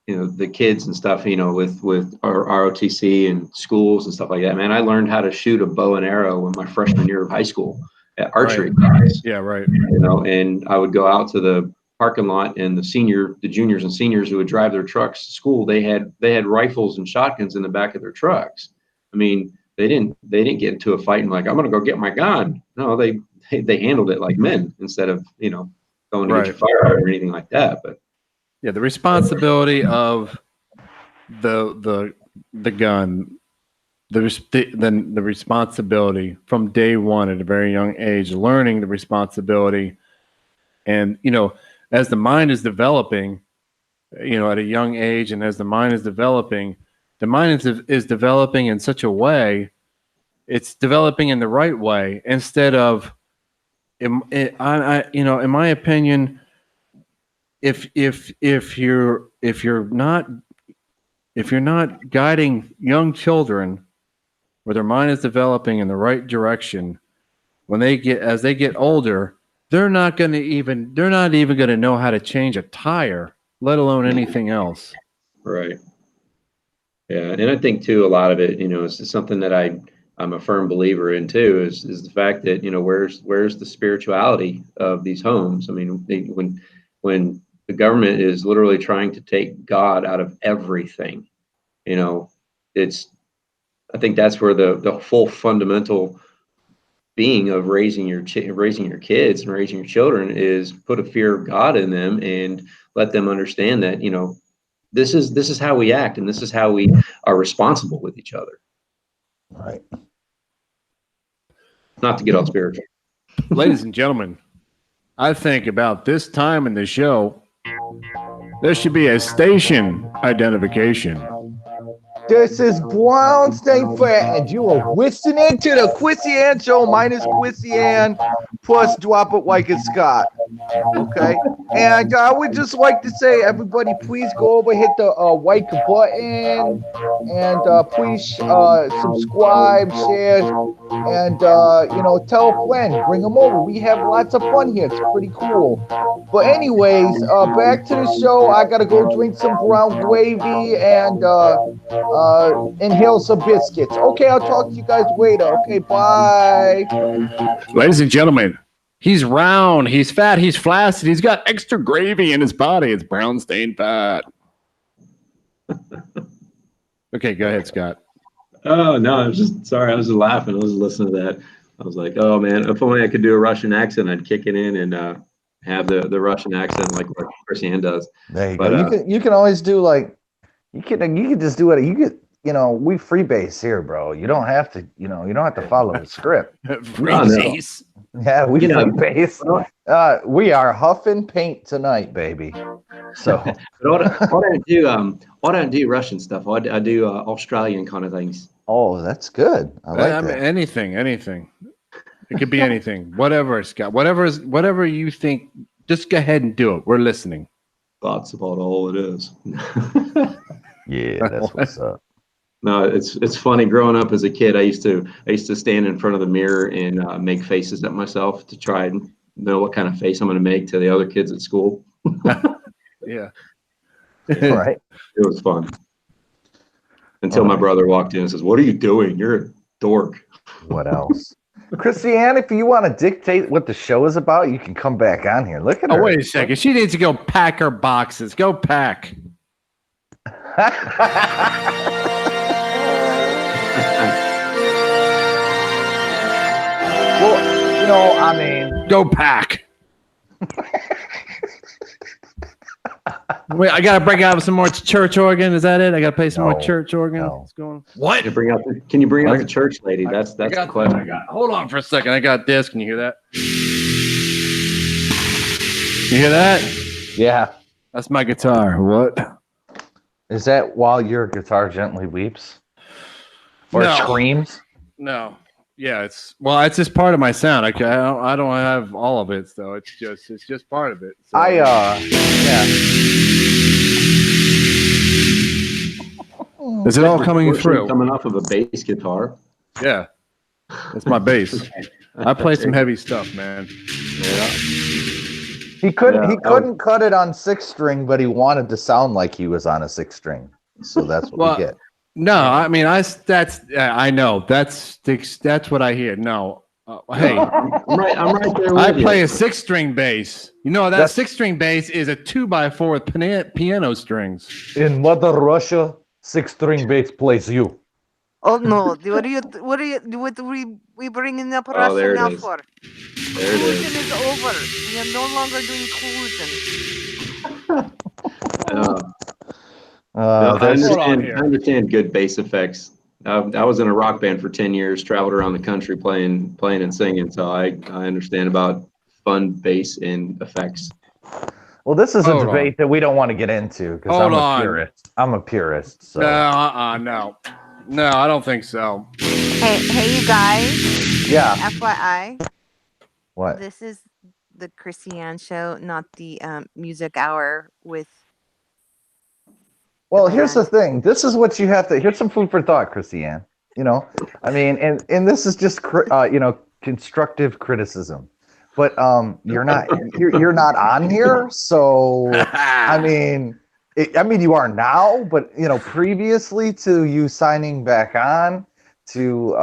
the kids and stuff, with our ROTC and schools and stuff like that, man, I learned how to shoot a bow and arrow in my freshman year of high school at archery class. Yeah, right. And I would go out to the parking lot, and the juniors and seniors who would drive their trucks to school, they had rifles and shotguns in the back of their trucks. I mean, didn't get into a fight and like, I'm gonna go get my gun. No, they handled it like men instead of, going to get your firearm or anything like that. But yeah, the responsibility of the gun, the responsibility from day one at a very young age, learning the responsibility, and as the mind is developing, at a young age, and as the mind is developing, the mind is developing in such a way, it's developing in the right way instead of, in my opinion, if you're not guiding young children where their mind is developing in the right direction, as they get older, they're not even going to know how to change a tire, let alone anything else. Right. Yeah, and I think too, a lot of it, is something that I'm a firm believer in too, is the fact that, where's the spirituality of these homes? I mean, when the government is literally trying to take God out of everything, I think that's where the full fundamental being of raising your kids and raising your children is put a fear of God in them and let them understand that, this is how we act and this is how we are responsible with each other. Right. Not to get all spiritual. Ladies and gentlemen, I think about this time in the show, there should be a station identification. This is Brownstein Fat, and you are listening to the Quissy Ann Show minus Quissy Ann plus Drop It Like It's Scott. Okay, and I would just like to say, everybody, please go over, hit the white button, and please subscribe, share, and tell a friend, bring them over. We have lots of fun here. It's pretty cool. But anyways, back to the show. I gotta go drink some brown gravy and inhale some biscuits. Okay, I'll talk to you guys later. Okay, bye. Ladies and gentlemen, he's round, he's fat, he's flaccid, he's got extra gravy in his body. It's brown stained fat. Okay, go ahead, Scott. Oh, no, I was just laughing. I was listening to that. I was like, oh man, if only I could do a Russian accent, I'd kick it in and have the Russian accent like what Chris Ann does. There you go. You can always do like, you can just do it. You could, we freebase here, bro. You don't have to, you don't have to follow the script. Freebase. Yeah, we freebase. We are huffing paint tonight, baby. So I don't do Russian stuff. I do Australian kind of things. Oh, that's good. I like that. Mean, anything. It could be anything. Whatever, Scott. Whatever you think. Just go ahead and do it. We're listening. That's about all it is. Yeah, that's what's up. No, it's funny. Growing up as a kid, I used to stand in front of the mirror and make faces at myself to try and know what kind of face I'm going to make to the other kids at school. Yeah. Right. It was fun. Until my brother walked in and says, "What are you doing? You're a dork." What else? Chrissy Ann, if you want to dictate what the show is about, you can come back on here. Look at her. Oh, wait a second. She needs to go pack her boxes. Go pack. Well, I mean, go pack. Wait, I gotta break out some more church organ. Is that it? I gotta play some more church organ. No. What's going on? What? Can you bring out the church lady? That's the question. Hold on for a second. I got this. Can you hear that? You hear that? Yeah. That's my guitar. What? Is that while your guitar gently weeps? Or screams? No. Yeah, it's just part of my sound. I don't have all of it, so it's just part of it. So. Yeah. Is it all coming through? Coming off of a bass guitar. Yeah, that's my bass. I play some heavy stuff, man. Yeah. He couldn't cut it on 6-string, but he wanted to sound like he was on a 6-string. So that's what we get. No, I mean I know that's what I hear. No, hey, I'm right there. With I you. play a 6-string bass. You know that 6-string bass is a 2x4 with piano strings. In Mother Russia, 6-string bass plays you. Oh no! What we bringing up Oh, there Russia it now is. for? There it Cruising is. is over. We are no longer doing cruising. No, I There's Hold on understand. here. I understand good bass effects. I was in a rock band for 10 years, traveled around the country playing and singing, so I understand about fun bass and effects. well, this is a Hold debate on. that we don't want to get into because Hold I'm a on. purist. I'm a purist. So No, no, I don't think so. Hey, you guys. yeah, FYI, what? this is the Chrissy Ann show, not the music hour with. Well, here's the band. thing. This is what you have to. Here's some food for thought, Christiane. You know, I mean, and this is just constructive criticism. But you're not on here, so I mean, you are now, but previously to you signing back on to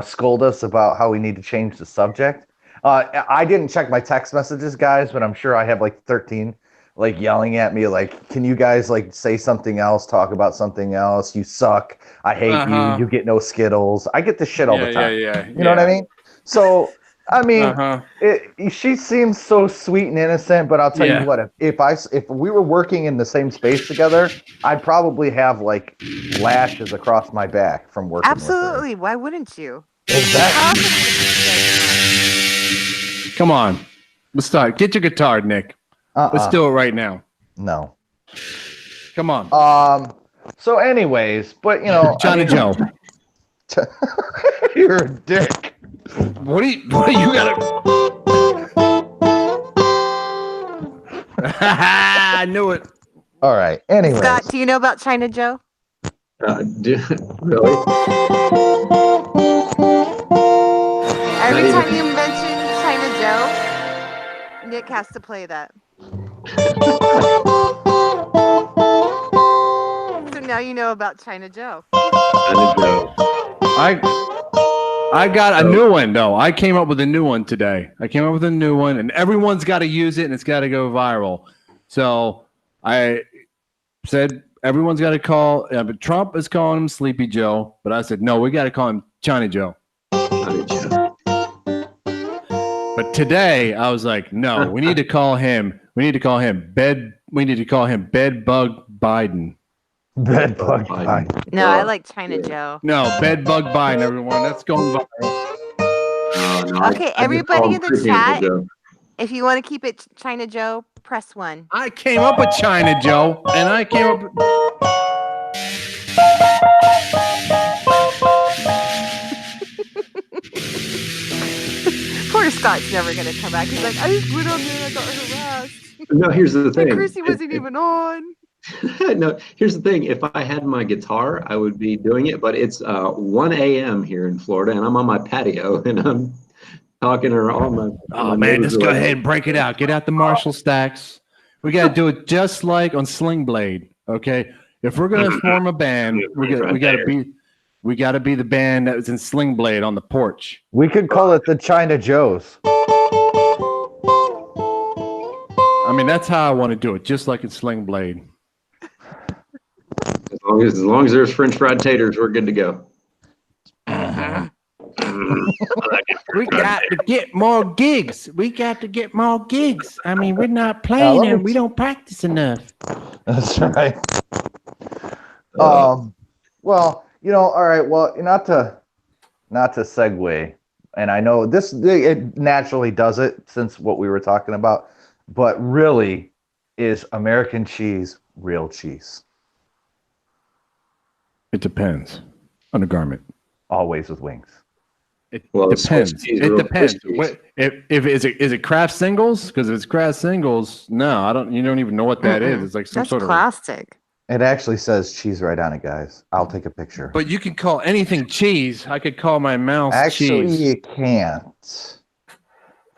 scold us about how we need to change the subject. I didn't check my text messages, guys, but I'm sure I have like 13 like yelling at me like, can you guys like say something else, talk about something else? You suck. I hate you. You get no Skittles. I get this shit all the time. You know what I mean? So I mean, she seems so sweet and innocent, but I'll tell you what, if we were working in the same space together, I'd probably have like lashes across my back from working Absolutely. with her. Why wouldn't you? Exactly. Come on. Let's start. Get your guitar, Nick. Let's do it right now. No. Come on. So anyways, but Johnny Joe. You're a dick. What do you gotta? I knew it. All right. Anyway, Scott, do you know about China Joe? Really? Every time you mention China Joe, Nick has to play that. So now you know about China Joe. I got a new one though. I came up with a new one today. And everyone's got to use it, and it's got to go viral. So I said everyone's got to call. But Trump is calling him Sleepy Joe, but I said no. We got to call him China Joe. But today I was like, no. We need to call him. Bed. We need to call him Bedbug Biden. Bedbug Biden. No, I like China Joe. No, Bedbug Biden, everyone. That's going viral. Okay, everybody in the chat, if you want to keep it China Joe, press 1. I came up with China Joe, and I came up with... Poor Scott's never going to come back. He's like, I just went on there and I got harassed. No, here's the thing. Chrissy wasn't even on. No, here's the thing. If I had my guitar, I would be doing it. But it's 1 a.m. here in Florida, and I'm on my patio, and I'm talking to all my. Oh man, let's go ahead and break it out. Get out the Marshall stacks. We got to do it just like on Sling Blade. Okay, if we're gonna form a band, we got to be the band that was in Sling Blade on the porch. We could call it the China Joes. I mean, that's how I want to do it, just like in Sling Blade. As long as there's French fried taters, we're good to go. We got to get more gigs. I mean, we're not playing and we don't practice enough. That's right. Well, all right. Well, not to segue, and I know it naturally does it since what we were talking about, but really, is American cheese real cheese? It depends on the garment. Always with wings. It depends. It depends. If is it Kraft Singles? Because if it's Kraft Singles, no, I don't. You don't even know what that is. It's like some That's sort plastic. It actually says cheese right on it, guys. I'll take a picture. But you can call anything cheese. I could call my mouse actually, cheese. you can't.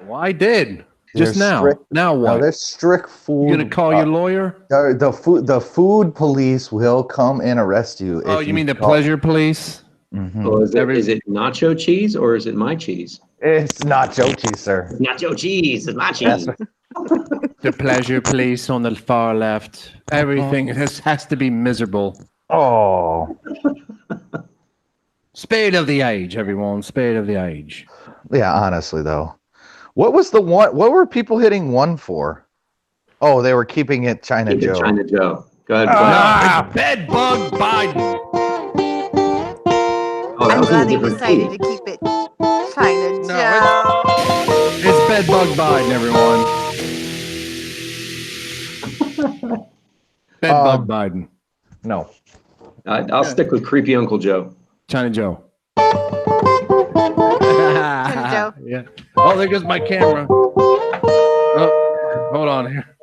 Well, I did just now. Now what? No, there's strict food. You gonna call your lawyer? The food police will come and arrest you. Oh, you mean the pleasure police? Mm-hmm. Well, is it nacho cheese or is it my cheese? It's nacho cheese, sir. Nacho cheese. It's my cheese. The pleasure police on the far left. Everything has to be miserable. Oh. Spade of the age, everyone. Spade of the age. Yeah, honestly though, what was the one? What were people hitting one for? Oh, they were keeping it China Keep it Joe. China Joe. Go ahead. No, it's Bedbug Biden. Oh, that I'm was in a glad they different decided key. to keep it China No, Joe. It's Bedbug Biden, everyone. Bedbug Biden. No. I'll stick with creepy Uncle Joe. China Joe. China Joe. Yeah. Oh, there goes my camera. Oh, hold on here.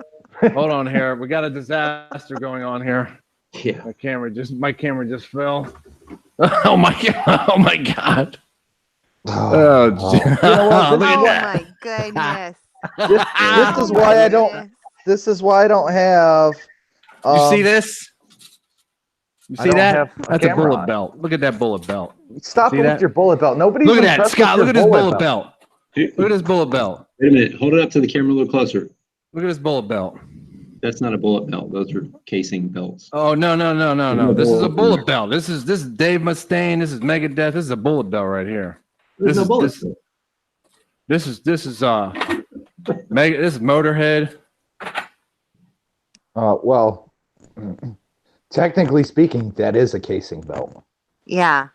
Hold on here. We got a disaster going on here. Yeah. My camera just fell. Oh my god. Oh my god. Oh, You know what? look at Oh that. my goodness. This is why I don't. This is why I don't have. You see this? You I see don't that? have a That's a camera bullet on. belt. Look at that bullet belt. Stop See it that? with your bullet belt. Nobody's Look at that, impressed Scott. with Look your at this bullet belt. Look at this bullet belt. Wait a minute. Hold it up to the camera a little closer. Look at this bullet belt. That's not a bullet belt. Those are casing belts. Oh no. no This is a bullet bullet in belt. This is Dave Mustaine. This is Megadeth. This is a bullet belt right here. There's This no is bullet. this this is this is Motorhead. Well, technically speaking, that is a casing belt. Yeah.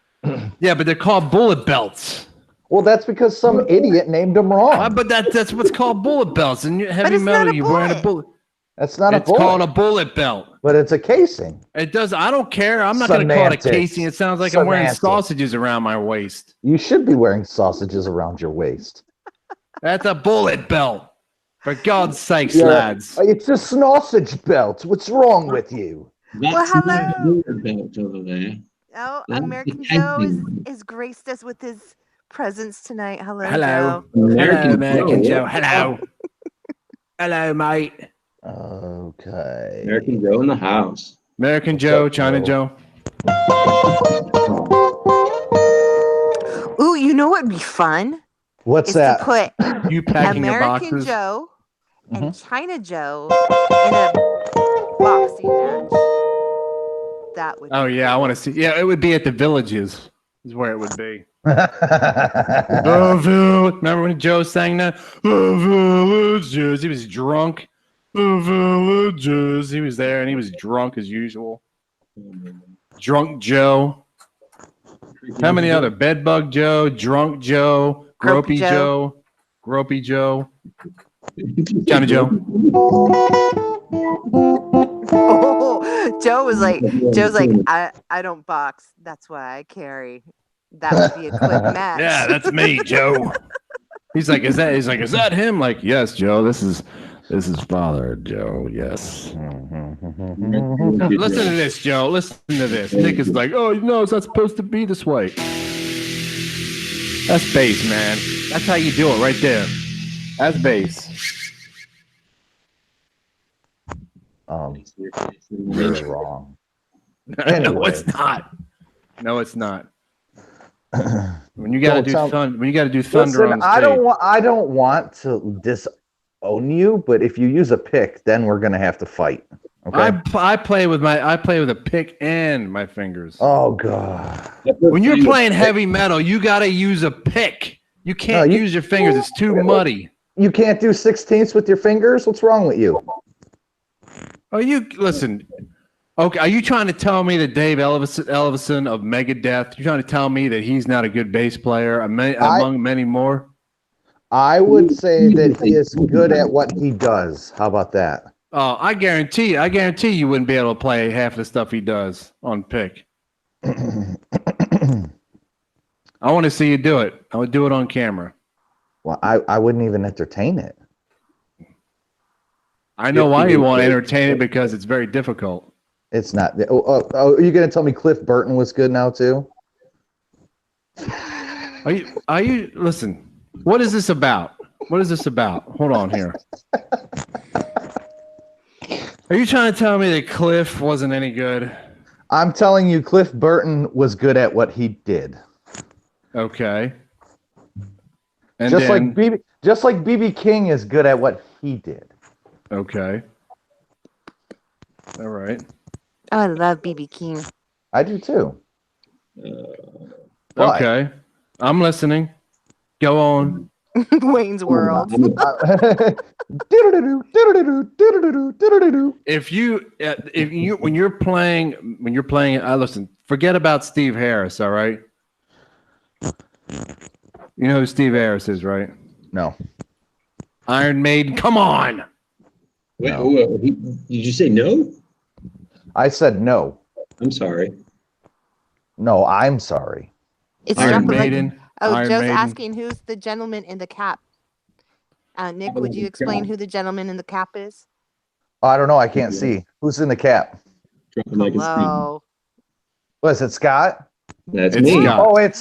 Yeah, but they're called bullet belts. Well, that's because some idiot named them wrong. But that's what's called bullet belts. And heavy it's not metal, a you're wearing a bullet. bullet. That's not It's a bullet, called a bullet belt. but it's a casing. It does. I don't care. I'm not going to call it a Semantics. casing. It sounds like I'm wearing Semantics. sausages around my waist. You should be wearing sausages around your waist. That's a bullet belt. For God's sakes, Yeah. lads. It's a sausage belt. What's wrong with you? Well, hello. not a bullet belt over there. Oh, That's American the Joe casing. is graced us with his presence tonight. Hello, Hello. Joe. Hello, American Joe. Joe. Hello. Hello, mate. Okay. American Joe in the house. American Joe, China Joe. Ooh, you know what'd be fun? What's Is that? to put You packing your American boxes? Joe and China Joe in a boxing match. That would. Oh, be yeah, I cool. want to see. Yeah, it would be at the Villages, is where it would be. Oh, Remember when Joe sang that? The Villages. He was drunk. The Villages. He was there and he was drunk as usual. Drunk Joe. How many other? Bedbug Joe, Drunk Joe, Gropey Gropey Joe, Gropey Joe, Johnny Joe. Oh, Joe's like, I don't box. That's why I carry. That would be a quick match. Yeah, that's me, Joe. He's like, is that him? Like, yes, Joe. This is Father Joe. Yes. Listen to this, Joe. Listen to this. Nick is like, oh, no, it's not supposed to be this way. That's bass, man. That's how you do it right there. That's bass. You're wrong. No, Anyway. it's not. No, it's not. When you gotta Don't do thunder on Listen, the stage. I don't want to disown you, but if you use a pick, then we're gonna have to fight. Okay. I play with a pick and my fingers. Oh god. When you're playing heavy metal, you gotta use a pick. You can't use your fingers. It's too muddy. You can't do 16ths with your fingers? What's wrong with you? Oh, you listen. Okay, are you trying to tell me that Dave Ellefson of Megadeth? You're trying to tell me that he's not a good bass player among many more? I would say that he is good at what he does. How about that? Oh, I guarantee you wouldn't be able to play half the stuff he does on pick. I want to see you do it. I would do it on camera. Well, I wouldn't even entertain it. I know why you want to entertain it, because it's very difficult. It's not. Are you going to tell me Cliff Burton was good now too? Are you listen, what is this about? What is this about? Hold on here. Are you trying to tell me that Cliff wasn't any good? I'm telling you, Cliff Burton was good at what he did. Okay. And Just then, like BB King is good at what he did. okay. All right. Oh, I love BB King. I do too. But- Okay. I'm listening. Go on. Wayne's World. If you when you're playing listen, forget about Steve Harris, all right? You know who Steve Harris is, right? No. Iron Maiden. Come on. Wait, No. did you say no? I said no. I'm sorry. No, I'm sorry. It's Iron jumping like. Maiden. Oh, Iron Joe's Maiden. asking who's the gentleman in the cap. Nick, would you explain who the gentleman in the cap is? Oh, I don't know. I can't see. Who's in the cap? Dropping like it's Hello. What is it, Scott? That's It's me. Scott. Oh, it's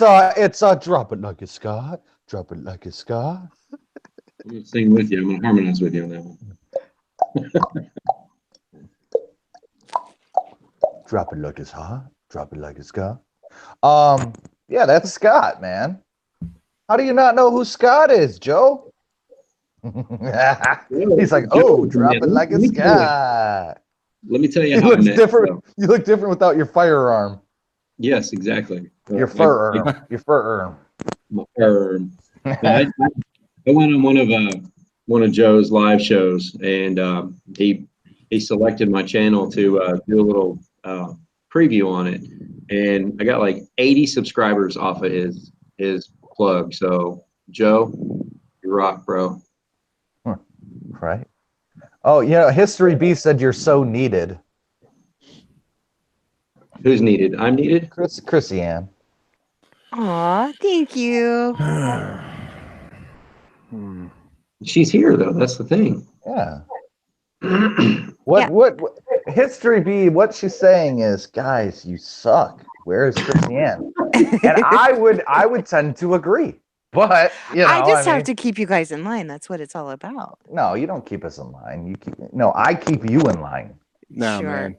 drop it like it's Scott. Drop it like it's Scott. I'm gonna sing with you. I'm gonna harmonize with you on that one. Drop it like it's hot. Drop it like it's Scott. Yeah, that's Scott, man. How do you not know who Scott is, Joe? He's like, oh, drop it like it's Scott. Let me tell you You how I look met different. You look different without your firearm. Yes, exactly. Your firearm. Your firearm. My firearm. I went on one of Joe's live shows, and he selected my channel to do a little preview on it, and I got like 80 subscribers off of his plug. So Joe, you rock, bro. Right. Oh, History B said you're so needed. Who's needed? I'm needed. Chrissy Ann. Aw, thank you. She's here though. That's the thing. Yeah. What History B, what she's saying is, guys, you suck. Where is Chrissy Ann? And I would tend to agree. But I just have to keep you guys in line. That's what it's all about. No, you don't keep us in line. I keep you in line. No, Sure. man.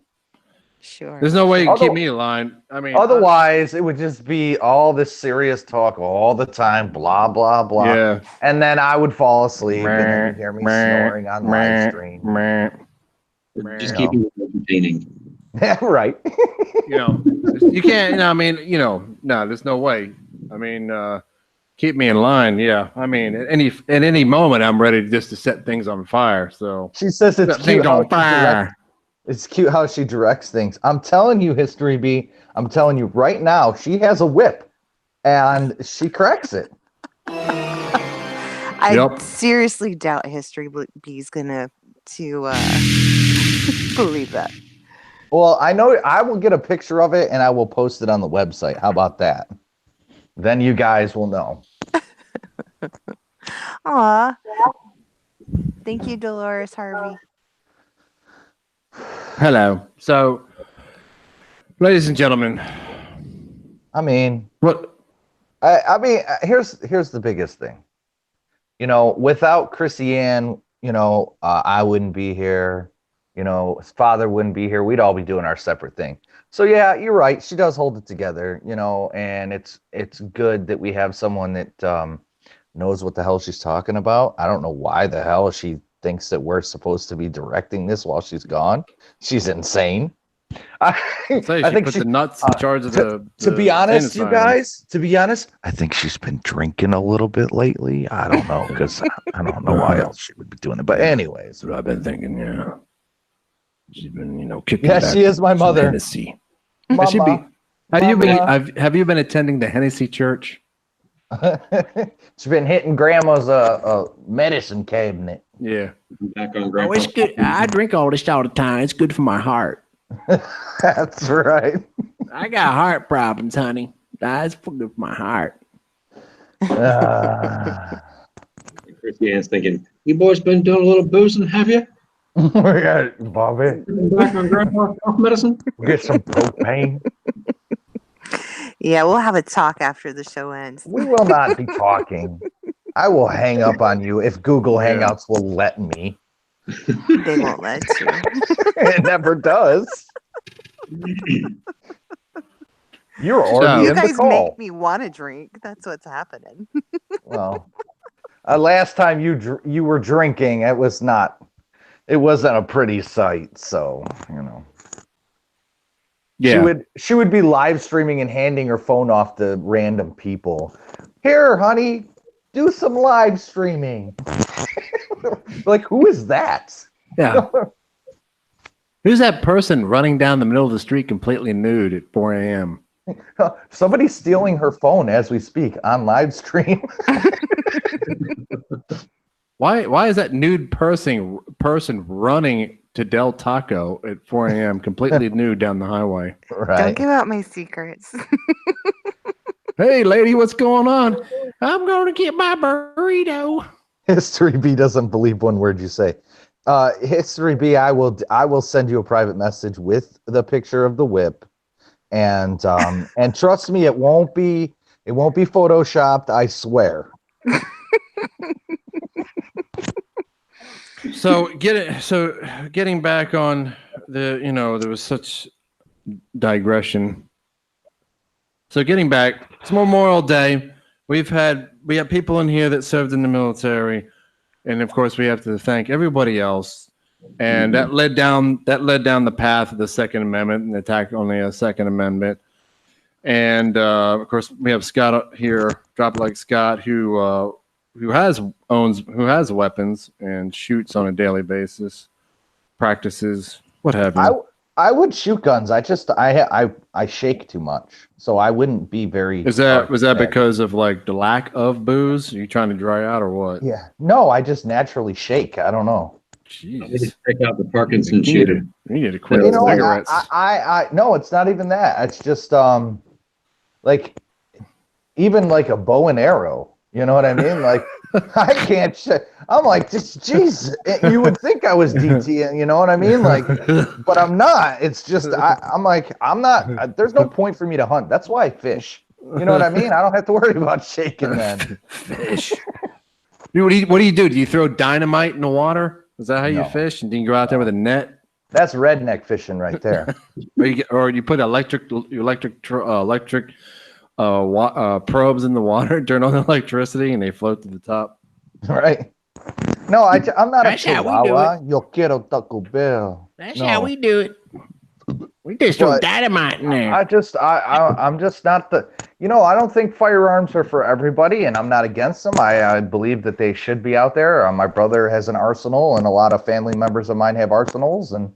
Sure. There's no way you can keep me in line. I mean, Otherwise, it would just be all this serious talk all the time, blah blah blah. Yeah. And then I would fall asleep, and then you'd hear me snoring on live stream. Just keeping it entertaining. Yeah, right. You can't. No, there's no way. I mean, keep me in line. Yeah. I mean, at any moment, I'm ready just to set things on fire. So She says it's set things cute. on fire. It's cute how she directs things. I'm telling you, History B. I'm telling you right now, she has a whip, and she corrects it. I seriously doubt History B's gonna believe that. Well, I know I will get a picture of it and I will post it on the website. How about that? Then you guys will know. Aw. Thank you, Dolores Harvey. Hello. So, ladies and gentlemen, I mean, what? Here's the biggest thing. Without Chrissy Ann, I wouldn't be here. His father wouldn't be here. We'd all be doing our separate thing. So yeah, you're right. She does hold it together, and it's good that we have someone that knows what the hell she's talking about. I don't know why the hell she thinks that we're supposed to be directing this while she's gone. She's insane. I think put the nuts in charge of the. To be honest, insane you guys, I think she's been drinking a little bit lately. I don't know, because I don't know why else she would be doing it. But anyways, That's what I've been thinking. Yeah, she's been, kicking. Yeah, back she is my some mother. Hennessy. Has she Mama, have you been attending the Hennessy church? she's been hitting grandma's medicine cabinet. Yeah. Back on grandpa. it's good. I drink all this all the time. It's good for my heart. That's right. I got heart problems, honey. That's good for my heart. Chrissy Ann's thinking, you boys been doing a little boozing, have you? We got Bobby. Back on grandpa cough medicine? We get some propane. Yeah, we'll have a talk after the show ends. We will not be talking. I will hang up on you if Google Hangouts will let me. They won't let you. It never does. You're already You in the guys call. make me want to drink. That's what's happening. Well, last time you were drinking, it wasn't a pretty sight. So She would be live streaming and handing her phone off to random people. Here, honey, do some live streaming. Like, who is that? Yeah. Who's that person running down the middle of the street completely nude at 4 a.m.? Somebody's stealing her phone as we speak on live stream. Why is that nude person running to Del Taco at 4 a.m. completely nude down the highway? Right. Don't give out my secrets. Hey, lady, what's going on? I'm going to get my burrito. History B doesn't believe one word you say. History B, I will send you a private message with the picture of the whip, and trust me, it won't be photoshopped. I swear. So getting back on the, there was such digression. So getting back, it's Memorial Day. We have people in here that served in the military, and of course we have to thank everybody else. And that led down the path of the Second Amendment and attack on the Second Amendment. And of course we have Scott here, Drop It Like Scott, who has weapons and shoots on a daily basis, practices, what have you. I would shoot guns. I shake too much, so I wouldn't be very. Was that because of like the lack of booze? Are you trying to dry out or what? Yeah, no, I just naturally shake. I don't know. Jeez, check out the Parkinson shooter. You need to quit cigarettes. No, it's not even that. It's just like even like a bow and arrow. You know what I mean? Like I can't. I'm like, just jeez. You would think I was DT, you know what I mean? Like, but I'm not. It's just I'm not. There's no point for me to hunt. That's why I fish. You know what I mean? I don't have to worry about shaking then. Fish. Dude, what do you do? Do you throw dynamite in the water? Is that how you fish? And then you go out there with a net? That's redneck fishing right there. Or you put electric probes in the water, turn on the electricity, and they float to the top. Right. No, I'm not a chihuahua. Yo quiero Taco Bell. That's how we do it. We just throw dynamite in there. I'm just not the. I don't think firearms are for everybody, and I'm not against them. I believe that they should be out there. My brother has an arsenal, and a lot of family members of mine have arsenals. And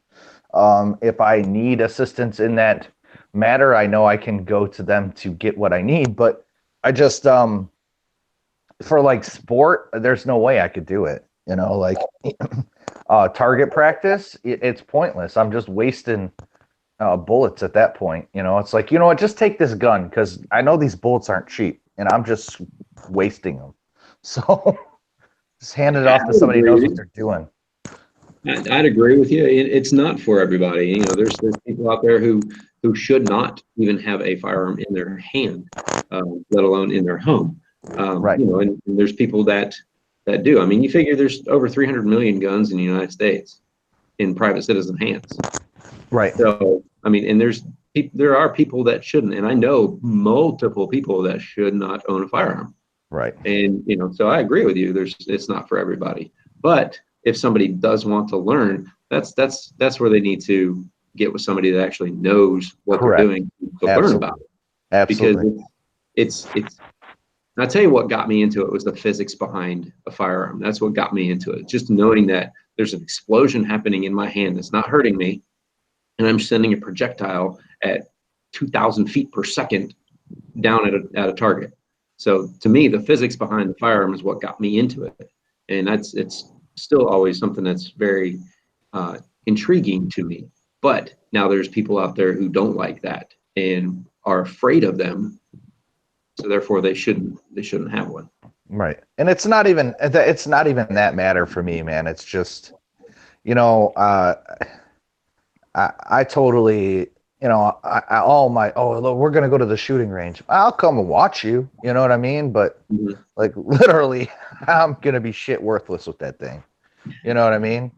if I need assistance in that matter, I know I can go to them to get what I need. But I just for like sport, there's no way I could do it. Like target practice, it's pointless. I'm just wasting bullets at that point. It's like, you know what, just take this gun because I know these bullets aren't cheap and I'm just wasting them. So just hand it off to somebody who knows what they're doing. I'd agree with you. It's not for everybody. There's people out there who should not even have a firearm in their hand, let alone in their home. Right. And there's people that do. I mean, you figure there's over 300 million guns in the United States in private citizen hands. Right. So, I mean, and there are people that shouldn't, and I know multiple people that should not own a firearm. Right. And, so I agree with you. It's not for everybody, but if somebody does want to learn, that's where they need to get with somebody that actually knows what they're doing to learn about it. Absolutely. Because it's and I'll tell you what got me into it was the physics behind a firearm. That's what got me into it. Just knowing that there's an explosion happening in my hand that's not hurting me, and I'm sending a projectile at 2,000 feet per second down at a target. So to me, the physics behind the firearm is what got me into it, and it's still always something that's very intriguing to me. But now there's people out there who don't like that and are afraid of them. So therefore they shouldn't have one. Right. And it's not even that matter for me, man. It's just, I totally, we're going to go to the shooting range. I'll come and watch you. You know what I mean? But like literally I'm going to be shit worthless with that thing. You know what I mean?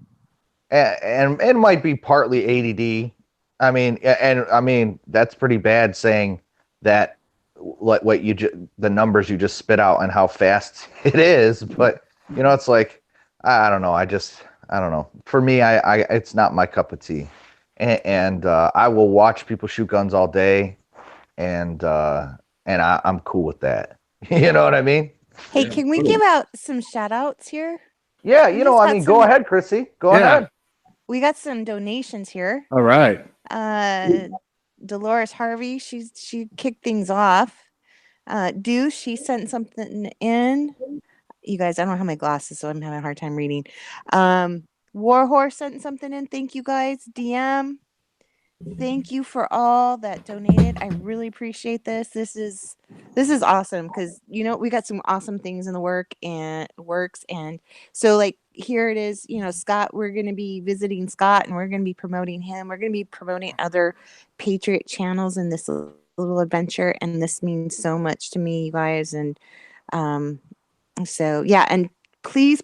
And it might be partly ADD. I mean, that's pretty bad saying that what the numbers you just spit out and how fast it is, but it's like I don't know. I don't know. For me, I it's not my cup of tea, and I will watch people shoot guns all day, and I'm cool with that. You know what I mean? Hey, Yeah, can we totally. give out some shout outs here? Yeah, We you know, just I got mean, go some- ahead, Chrissy. Go Yeah. ahead. We got some donations here. All right. Dolores Harvey, she kicked things off. She sent something in. You guys, I don't have my glasses, so I'm having a hard time reading. Warhorse sent something in. Thank you guys. DM. Thank you for all that donated. I really appreciate this. This is awesome because we got some awesome things in the works, and so like here it is. Scott, we're gonna be visiting Scott and we're gonna be promoting him. We're gonna be promoting other Patriot channels in this little adventure, and this means so much to me, you guys. And so yeah, and please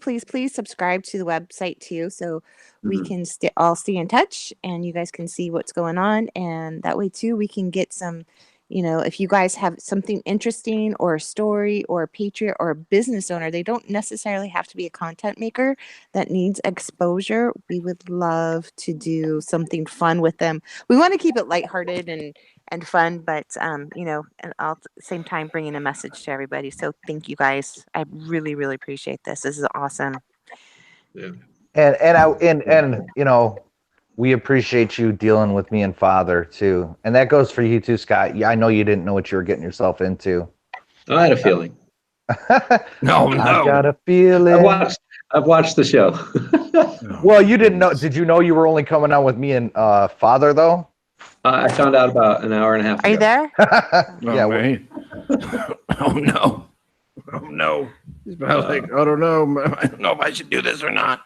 subscribe to the website too, so we can all stay in touch and you guys can see what's going on, and that way too we can get some, if you guys have something interesting or a story or a patriot or a business owner, they don't necessarily have to be a content maker that needs exposure. We would love to do something fun with them. We want to keep it lighthearted and fun, but and at the same time bringing a message to everybody. So thank you guys. I really appreciate this. This is awesome. Yeah. And we appreciate you dealing with me and Father too, and that goes for you too, Scott. Yeah, I know you didn't know what you were getting yourself into. I had a feeling. No. I got a feeling. I've watched the show. Well, you didn't know. Did you know you were only coming on with me and Father though? I found out about an hour and a half ago. Are you there? Yeah. Man. Oh no. Oh no. He's probably like, I don't know. I don't know if I should do this or not.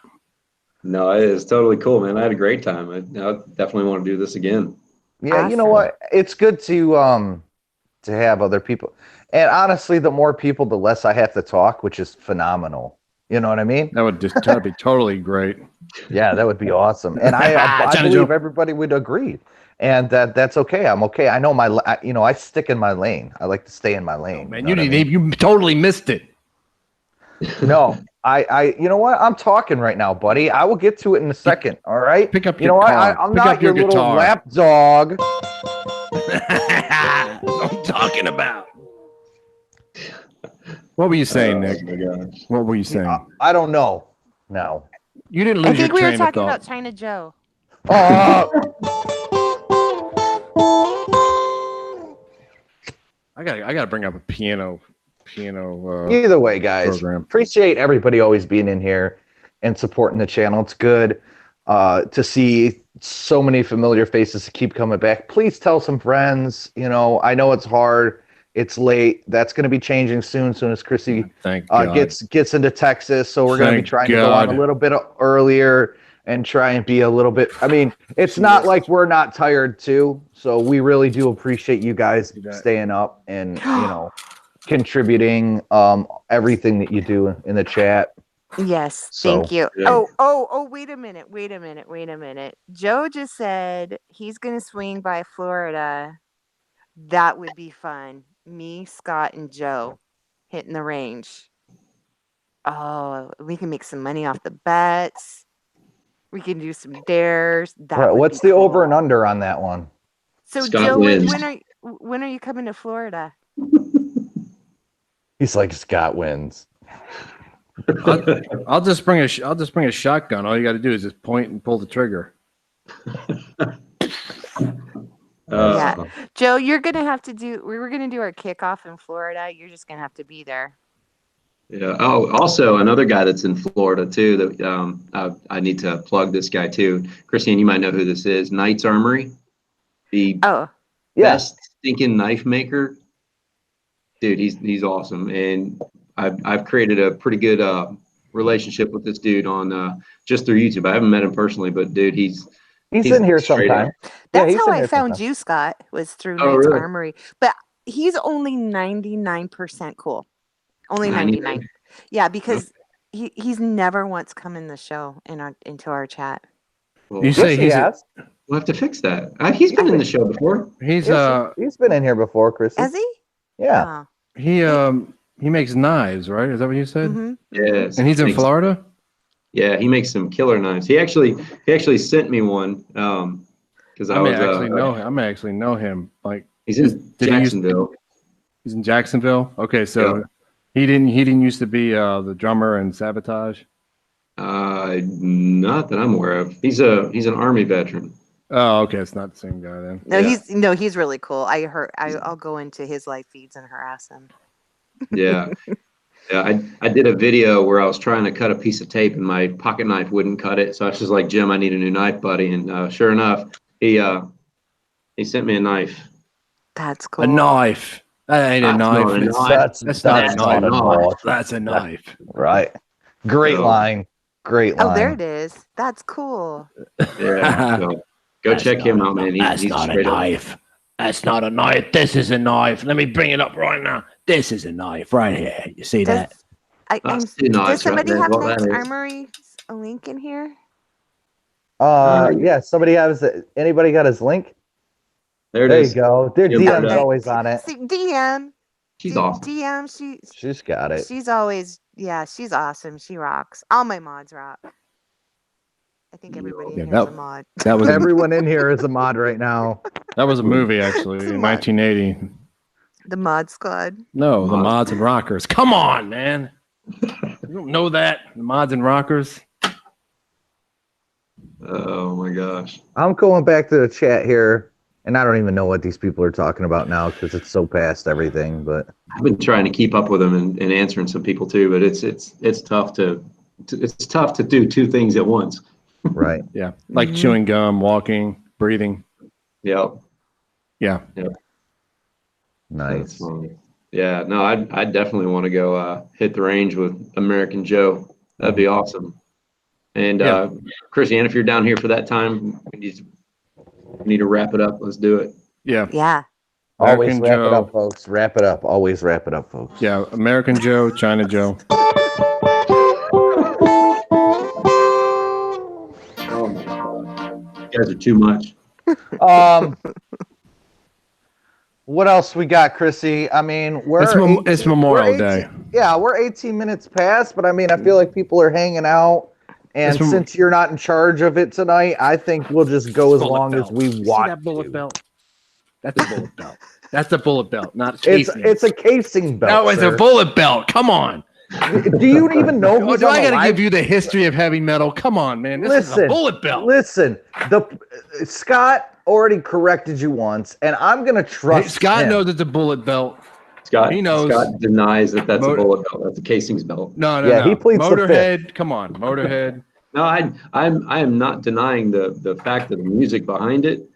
No, it is totally cool, man. I had a great time. I definitely want to do this again. Yeah, you know Awesome. what? It's good to have other people. And honestly, the more people, the less I have to talk, which is phenomenal. You know what I mean? That'd be totally great. Yeah, that would be awesome. And I Johnny believe Joe. everybody would agree. And that's okay. I'm okay. I know I stick in my lane. I like to stay in my lane. Man, you know what I mean? you totally missed it. No, you know what? I'm talking right now, buddy. I will get to it in a second. All right. Pick up You your know what? car. I'm Pick not up your your little guitar. lap dog. That's what I'm talking about. What were you saying, Nick? Oh my gosh. What were you saying? I don't know. No. You didn't I lose your think we were train of talking thought. about China Joe. I gotta bring up a piano. Either way, guys, program. appreciate everybody always being in here and supporting the channel. It's good to see so many familiar faces to keep coming back. Please tell some friends. I know it's hard. It's late. That's going to be changing soon as Chrissy Thank God. gets into Texas. So we're going to be Thank trying to go on God. a little bit earlier and try and be a little bit. I mean, it's not like we're not tired too. So we really do appreciate you guys staying up and contributing everything that you do in the chat. Yes, So, thank you. yeah. Oh, wait a minute. Joe just said he's gonna swing by Florida. That would be fun. Me, Scott, and Joe hitting the range. Oh, we can make some money off the bets. We can do some dares. Right, what's the over and under on that one? So Scott Joe, wins. when are you coming to Florida? He's like, Scott wins. I'll just bring a shotgun. All you got to do is just point and pull the trigger. Yeah. Joe, you're gonna have to do. We were gonna do our kickoff in Florida. You're just gonna have to be there. Yeah. Oh, also another guy that's in Florida too. That I need to plug this guy too. Christine, you might know who this is. Knight's Armory, the Oh, best stinking knife maker. Dude, he's awesome, and I've created a pretty good relationship with this dude on just through YouTube. I haven't met him personally, but dude, he's in here straight sometime. up. that's he's how in I here found sometime. you, Scott. Was through Oh, Knight's really? Armory, but he's only 99% cool. Only 99. Yeah, because he's never once come in the show into our chat. Well, You say Yes, he he's has. we'll have to fix that. He's been in the show before. he's He's been in here before, Chris. Has he? Yeah. he makes knives, right? Is that what you said? Mm-hmm. Yes. And he's in Makes- Florida. Yeah, he makes some killer knives. He actually sent me one. because I may actually know him. Like he's in Jacksonville. He's in Jacksonville. Okay, so Yeah. he didn't used to be the drummer in Sabotage. Not that I'm aware of. He's an Army veteran. Oh, okay, it's not the same guy then. No, he's really cool. I'll go into his live feeds and harass him. Yeah. Yeah, I did a video where I was trying to cut a piece of tape and my pocket knife wouldn't cut it. So I was just like, Jim, I need a new knife, buddy. And sure enough, he sent me a knife. That's cool. A knife. That ain't a knife. That's not a knife. That's a knife. Right. Great line. Great line. Oh, there it is. That's cool. Yeah. So go check him out, man. That's not a knife. That's not a knife. This is a knife. Let me bring it up right now. This is a knife right here. You see that? Does somebody have Knight's Armory a link in here? Yeah, somebody has it. Anybody got his link? There you go. Their DM's always on it. See, DM. She's awesome. DM, she's got it. She's always, she's awesome. She rocks. All my mods rock. I think everybody in here is a mod. That was everyone in here is a mod right now. That was a movie actually in 1980. The Mod Squad. No, the Mods and Rockers. Come on, man. You don't know that? The Mods and Rockers. Oh my gosh. I'm going back to the chat here, and I don't even know what these people are talking about now because it's so past everything. But I've been trying to keep up with them and answering some people too, but it's tough to do two things at once. Right. Yeah. Like chewing gum, walking, breathing. Yep. Yeah. Yep. Nice. Yeah. No, I definitely want to go hit the range with American Joe. That'd be awesome. And Christiane, if you're down here for that time, we need to wrap it up. Let's do it. Yeah. Yeah. Always wrap it up, folks. Wrap it up. Always wrap it up, folks. Yeah. American Joe, China Joe. Oh my God. You guys are too much. What else we got, Chrissy? I mean, it's Memorial Day. Yeah, we're 18 minutes past, but I mean, I feel like people are hanging out. And since you're not in charge of it tonight, I think we'll just go as long as we want. See that bullet belt? That's a bullet belt. That's a bullet belt, not a casing. It's a casing belt. No, it's a bullet belt. Come on. Do you even know who's do I got to give you the history of heavy metal? Come on, man. This is a bullet belt. Listen, Scott already corrected you once, and I'm going to trust Scott him. knows it's a bullet belt. He knows. Scott denies that that's a bullet belt. That's a casings belt. No. He pleads Motorhead. Come on, Motorhead. No, I am not denying the fact of the music behind it,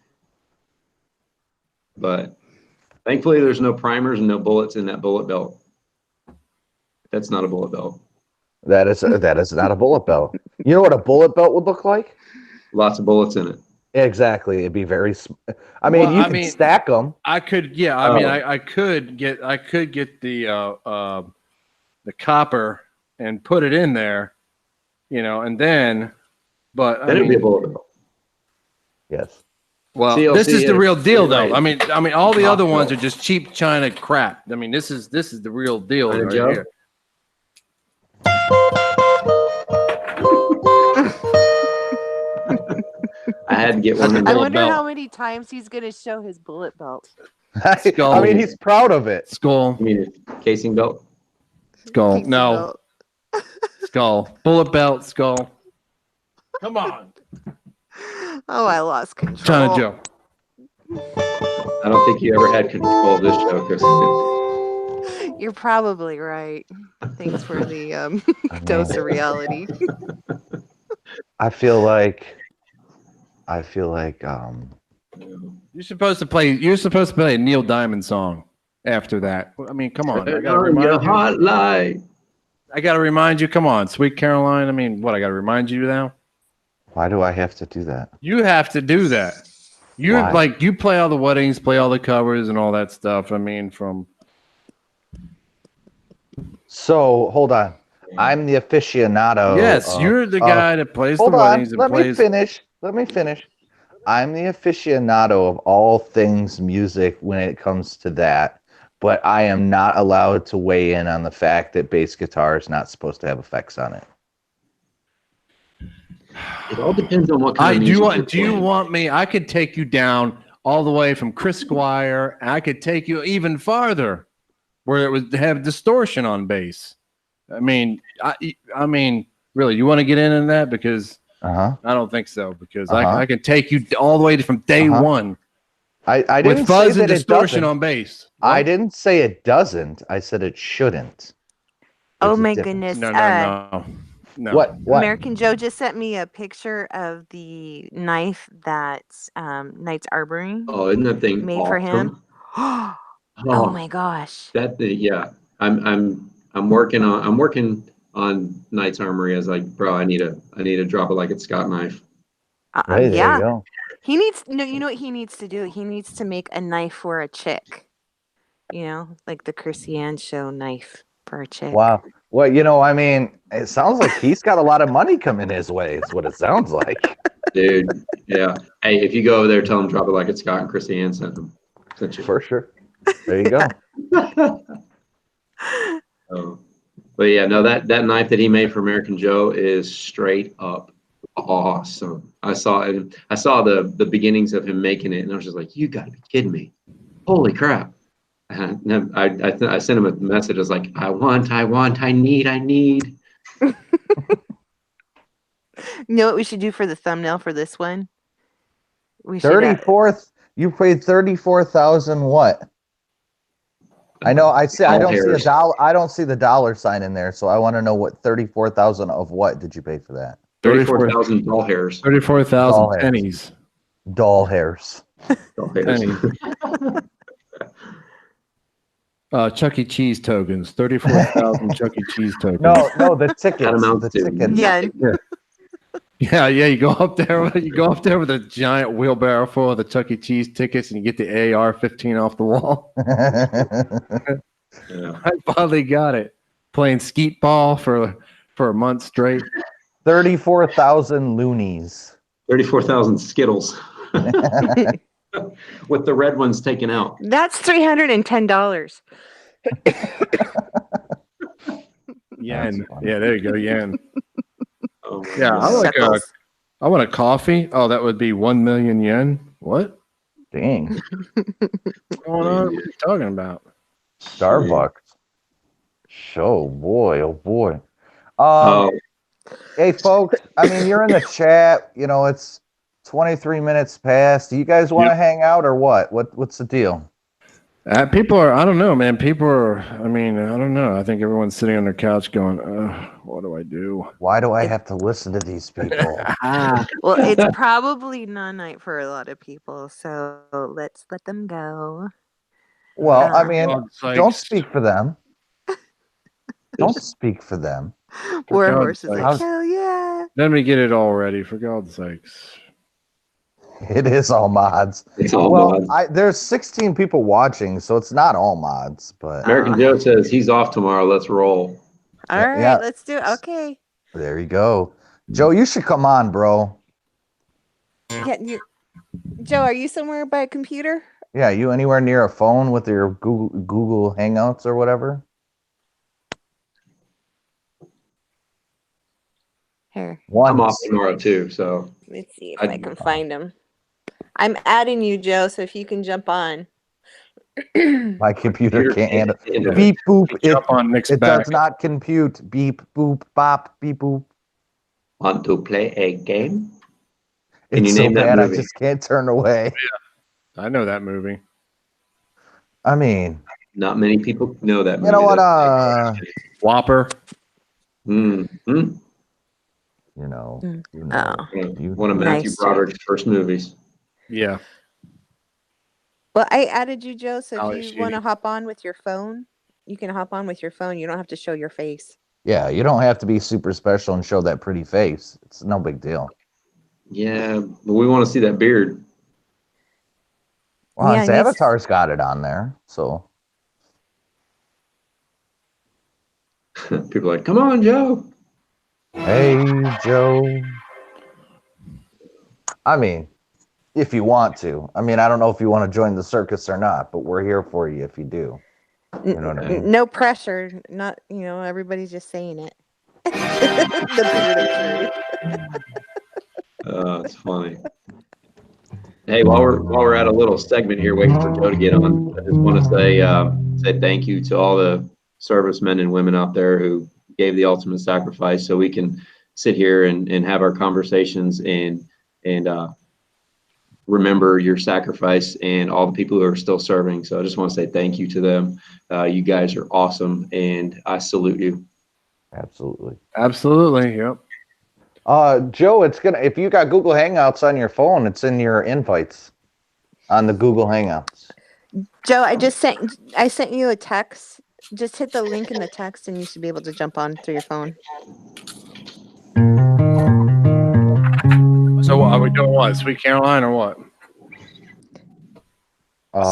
but thankfully there's no primers and no bullets in that bullet belt. That's not a bullet belt. That is not a bullet belt. You know what a bullet belt would look like? Lots of bullets in it. Exactly. It'd be very. I mean, you could stack them. I could. Yeah. I mean, I could get the copper and put it in there, and then, but then it'd be a bullet belt. Yes. Well, this is the real deal, though. Right. I mean, all the other ones are just cheap China crap. I mean, this is the real deal right here. I had to get one. I wonder how many times he's going to show his bullet belt. I mean, he's proud of it. Skull. You mean casing belt? Skull. No. Skull. Bullet belt. Skull. Come on. Oh, I lost control. China Joe. I don't think you ever had control of this show, Christiane. You're probably right. Thanks for the dose of reality. I feel like you're supposed to play a Neil Diamond song after that. I mean, come on. I gotta remind you. Come on, Sweet Caroline. I mean, what? I gotta remind you now. Why do I have to do that? You have to do that. You play all the weddings, play all the covers, and all that stuff. I mean, So hold on. I'm the aficionado. Yes, you're the guy that plays the weddings and plays. Let me finish. I'm the aficionado of all things music when it comes to that, but I am not allowed to weigh in on the fact that bass guitar is not supposed to have effects on it. It all depends on what I kind of do. music Want, you're do you playing. want me? I could take you down all the way from Chris Squire. And I could take you even farther, where it would have distortion on bass. I mean, really, you want to get into that? Because I don't think so. Because I can take you all the way from day one. I didn't with fuzz say and that distortion it doesn't. on bass. I What? didn't say it doesn't. I said it shouldn't. Oh There's a my difference. goodness. No. What? American Joe just sent me a picture of the knife that Knight's Armory Oh, isn't that thing made for him. awesome? Oh my gosh. Yeah. I'm working on Knight's Armory. As like, bro, I need to drop it like it's Scott knife. Hey, there you Yeah. go. He needs you know what he needs to do? He needs to make a knife for a chick. You know, like the Chrissy Ann show knife for a chick. Wow. Well, I mean, it sounds like he's got a lot of money coming his way, is what it sounds like. Dude, yeah. Hey, if you go over there, tell him drop it like it's Scott and Chrissy Ann sent you. For sure. There you go. But yeah, no, that knife that he made for American Joe is straight up awesome. I saw the beginnings of him making it, and I was just like, you gotta be kidding me. Holy crap. And I sent him a message. I was like, I need. You know what we should do for the thumbnail for this one? We should 34th. You paid 34,000 what? I know. I don't see a dollar. I don't see the dollar sign in there, so I want to know what 34,000 of what did you pay for that? 34,000 doll hairs. 34,000 pennies. Doll hairs. Doll hairs. Chuck E. Cheese tokens. 34,000 Chuck E. Cheese tokens. No, the tickets. That amounts The to- tickets. Yeah. Yeah. You go up there. You go up there with a giant wheelbarrow full of the Chuck E. Cheese tickets, and you get the AR-15 off the wall. Yeah. I finally got it. Playing skeet ball for a month straight. 34,000 loonies. 34,000 Skittles. With the red ones taken out. That's $310. Yen. Yeah, there you go. Yen. Oh my Yeah, God. I want a coffee. Oh, that would be 1 million yen. What? Dang. What's going on? What are you talking about? Starbucks. Oh boy. Oh boy. Oh, Hey folks, I mean, you're in the chat, it's 23 minutes past. Do you guys want to hang out or what? What's the deal? People are, I don't know, man. People are, I don't know. I think everyone's sitting on their couch going, what do I do? Why do I have to listen to these people? Well, it's probably non-night for a lot of people, so let's let them go. Well, I mean, God's don't sakes. speak for them. Don't speak for them. War God's horse is like, sakes. hell yeah. Let me get it all ready, for God's sakes. It is all mods. it's all Well, mods. there's 16 people watching, so it's not all mods, but American Joe says he's off tomorrow. Let's roll. All right, yeah. let's do it. Okay. there you go. Joe, you should come on, bro. Yeah, Joe, are you somewhere by a computer? Yeah, you anywhere near a phone with your Google Hangouts or whatever? Here, I'm off Once. tomorrow too, so let's see if I can find him. I'm adding you, Joe, so if you can jump on. My computer can't handle. Yeah. Beep boop. Jump on Nick's It back. does not compute. Beep boop bop beep boop. Want to play a game? Can It's you so name that bad I movie? just can't turn away. I know that movie. I mean, Not many people know that movie. you know what? Whopper. Mm-hmm. You know. Oh. One of Matthew Nice. Broderick's first movies. Yeah. Well, I added you, Joe, so Oh, if you want to hop on with your phone, you can hop on with your phone. You don't have to show your face. Yeah, you don't have to be super special and show that pretty face. It's no big deal. Yeah, but we want to see that beard. Well, Yeah, his it needs- avatar's got it on there, so People are like, come on, Joe. hey, Joe. I mean, if you want to. I mean, I don't know if you want to join the circus or not, but we're here for you if you do. You know what I mean? No pressure. Not, everybody's just saying it. The beard of truth. It's funny. Hey, while we're at a little segment here, waiting for Joe to get on, I just want to say thank you to all the servicemen and women out there who gave the ultimate sacrifice, so we can sit here and have our conversations and remember your sacrifice and all the people who are still serving. So I just want to say thank you to them. You guys are awesome, and I salute you. Absolutely. Absolutely. Yep. Joe, if you got Google Hangouts on your phone, it's in your invites on the Google Hangouts. Joe, I sent you a text. Just hit the link in the text and you should be able to jump on through your phone. So are we doing what? Sweet Caroline or what?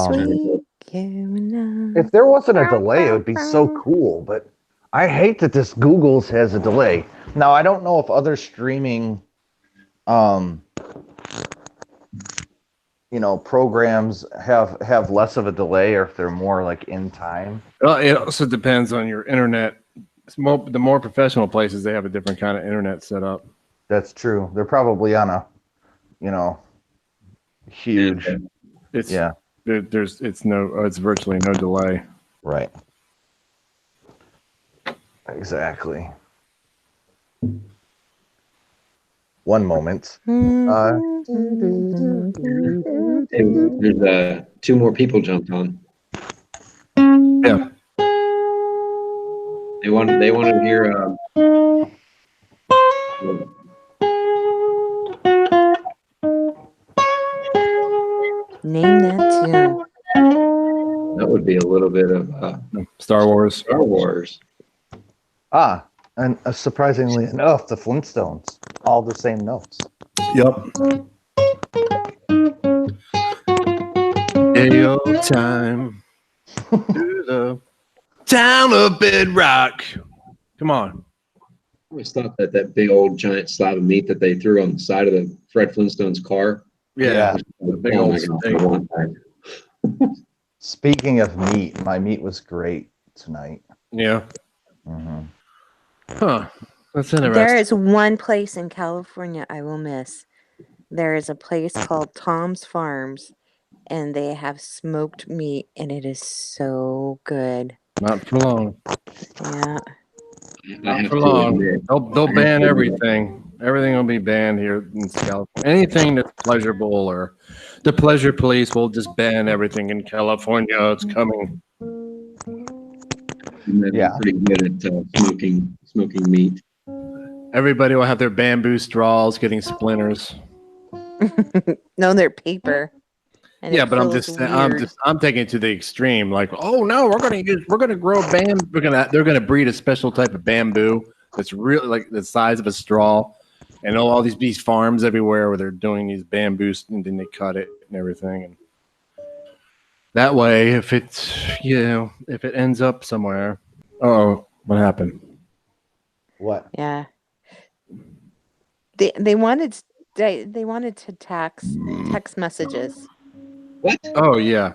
Sweet Caroline. If there wasn't a delay, it would be so cool, but I hate that this Google's has a delay. Now, I don't know if other streaming programs have less of a delay, or if they're more like in time. Well, it also depends on your internet. The more professional places, they have a different kind of internet set up. That's true. They're probably on a, huge. It's virtually no delay. Right. Exactly. One moment. There's 2 more people jumped on. Yeah. They wanted to hear. Name that tune. That would be a little bit of Star Wars. Star Wars. And surprisingly enough, the Flintstones, all the same notes. Yep. Ayo time to the town of Bedrock. Come on. I always thought that big old giant slab of meat that they threw on the side of the Fred Flintstone's car. Yeah. The big old thing. Speaking of meat, my meat was great tonight. Yeah. Mm-hmm. Huh. That's interesting. There is one place in California I will miss. There is a place called Tom's Farms, and they have smoked meat, and it is so good. Not for long. Yeah. Not for long. They'll ban everything. Everything will be banned here in California. Anything that's pleasurable, or the pleasure police will just ban everything in California. It's coming. Yeah. Pretty good at smoking meat. Everybody will have their bamboo straws getting splinters. No, they're paper. And yeah, but I'm taking it to the extreme. Like, oh no, we're gonna grow bamboo. They're gonna breed a special type of bamboo that's really like the size of a straw, and all these farms everywhere where they're doing these bamboos, and then they cut it and everything. And that way, if it ends up somewhere, oh, what happened? What? Yeah. They wanted to text messages. What? Oh yeah.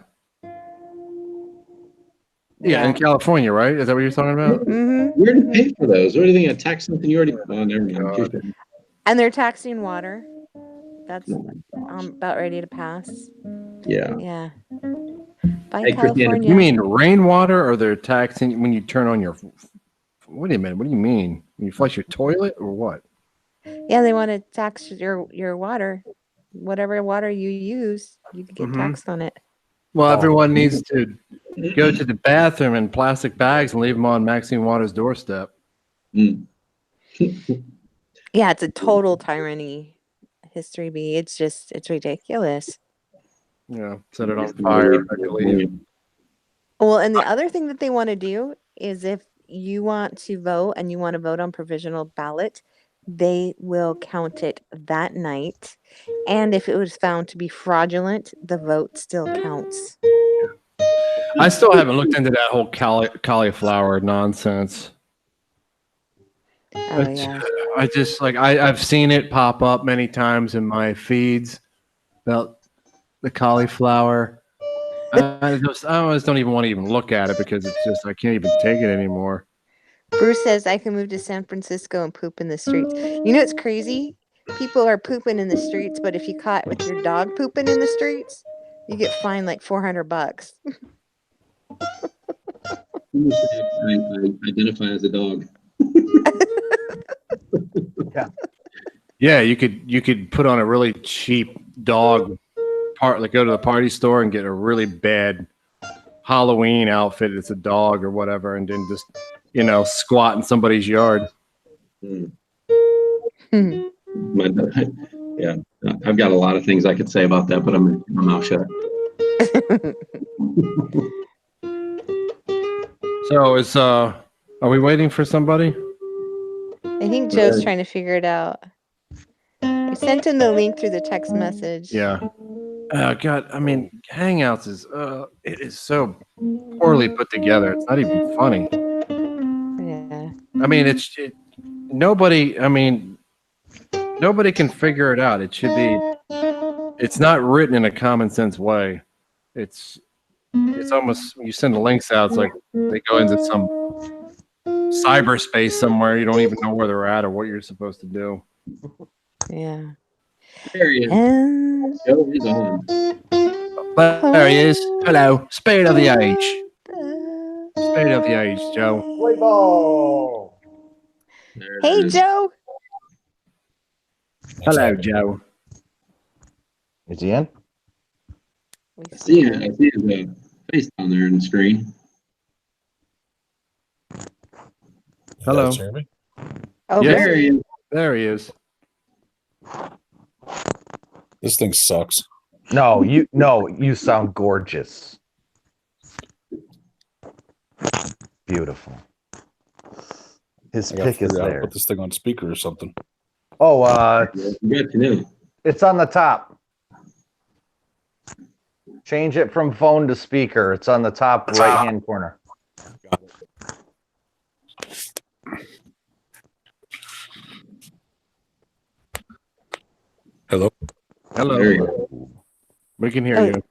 Yeah, in California, right? Is that what you're talking about? Mm-hmm. Where do you pay for those? What do you think? A tax something you already? Oh, never mind. And they're taxing water. That's about ready to pass. Yeah. Yeah. By Hey, California. You mean rainwater, or they're taxing when you turn on your? Wait a minute. What do you mean? When you flush your toilet, or what? Yeah, they want to tax your water. Whatever water you use, you can get taxed on it. Well, everyone needs to go to the bathroom in plastic bags and leave them on Maxine Waters' doorstep. Yeah, it's a total tyranny. History B. It's ridiculous. Yeah, set it on fire. Well, and the other thing that they want to do is if you want to vote and you want to vote on provisional ballot, they will count it that night. And if it was found to be fraudulent, the vote still counts. I still haven't looked into that whole cauliflower nonsense. Oh, yeah. I just I've seen it pop up many times in my feeds about the cauliflower. I almost don't even want to even look at it because it's just I can't even take it anymore. Bruce says I can move to San Francisco and poop in the streets. You know, it's crazy. people are pooping in the streets, but if you caught with your dog pooping in the streets, you get fined like $400. I identify as a dog. Yeah, you could put on a really cheap dog part, like go to the party store and get a really bad Halloween outfit. It's a dog or whatever, and then just squat in somebody's yard. Yeah, I've got a lot of things I could say about that, but I'm gonna keep my mouth shut. So are we waiting for somebody? I think Joe's trying to figure it out. I sent him the link through the text message. Yeah. God, I mean, Hangouts it is so poorly put together. It's not even funny. Yeah. I mean, nobody can figure it out. It's not written in a common sense way. It's almost, you send the links out, it's like they go into some cyberspace somewhere. You don't even know where they're at or what you're supposed to do. Yeah. There he is. Joe is on. There he is. Hello. Speed of the age. Speed of the age, Joe. Play ball. Hey, Joe. Hello, Joe. Is he in? I see his face down there on the screen. Hello. You guys hear me? Oh, Yeah. There he is. There he is. This thing sucks. No, you sound gorgeous. Beautiful. His I gotta pick is figure out how to there. put this thing on speaker or something. Oh, Good to know. it's on the top. Change it from phone to speaker. It's on the top right-hand corner. Hello. Hello. There you go. We can hear you.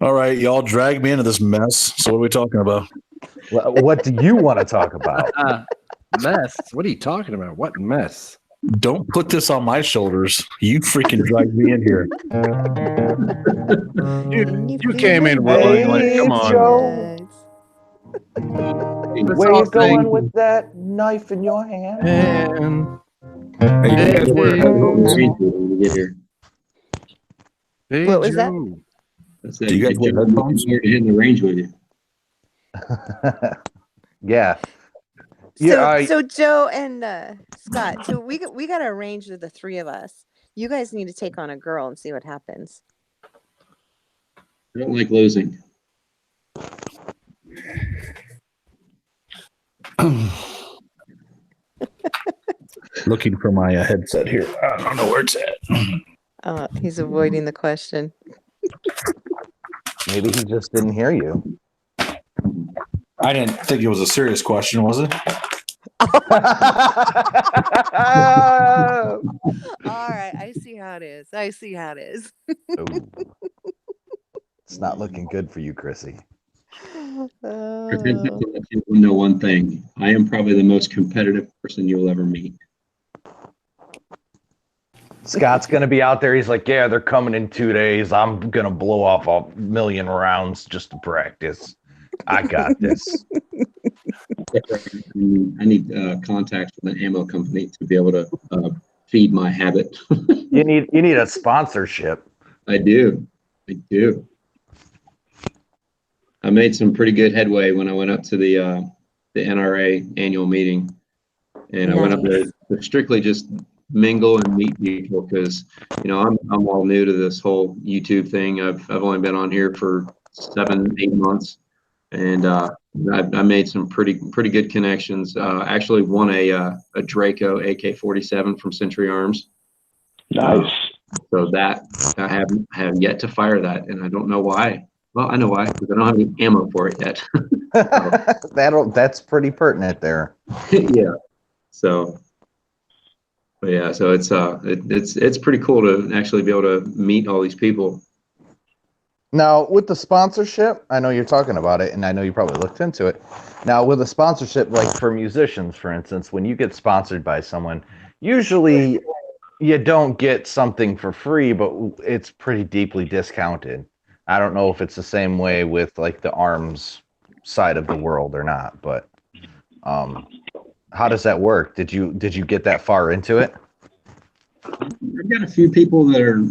All right, y'all dragged me into this mess. So what are we talking about? What do you want to talk about? Mess? What are you talking about? What mess? Don't put this on my shoulders. You freaking dragged me in here. You came in willingly. Come on. Joe. Let's Where all you going sing. with that knife in your hand? And Hey, you guys wear headphones? When we get here. Big What was that? Joe. That's it. Do you guys wear headphones? Here to hit in the range with you. Yeah. So, Yeah, so Joe and Scott, so we got to arrange with the three of us. You guys need to take on a girl and see what happens. I don't like losing. Looking for my headset here. I don't know where it's at. He's avoiding the question. Maybe he just didn't hear you. I didn't think it was a serious question, was it? All right, I see how it is. Ooh. It's not looking good for you, Chrissy. Let you know one thing. I am probably the most competitive person you'll ever meet. Scott's going to be out there. He's like, yeah, they're coming in 2 days. I'm going to blow off 1,000,000 rounds just to practice. I got this. I need contacts with an ammo company to be able to feed my habit. You need a sponsorship. I do. I made some pretty good headway when I went up to the NRA annual meeting, and I went up there to strictly just mingle and meet people because I'm all new to this whole YouTube thing. I've only been on here for 7-8 months, and I made some pretty good connections. Actually won a Draco AK-47 from Century Arms. Nice. So that I have yet to fire that, and I don't know why. Well, I know why, because I don't have any ammo for it yet. That's pretty pertinent there. Yeah. So it's pretty cool to actually be able to meet all these people. Now, with the sponsorship, I know you're talking about it, and I know you probably looked into it. Now, with a sponsorship, like for musicians, for instance, when you get sponsored by someone, usually you don't get something for free, but it's pretty deeply discounted. I don't know if it's the same way with like the arms side of the world or not, but how does that work? Did you get that far into it? I've got a few people that are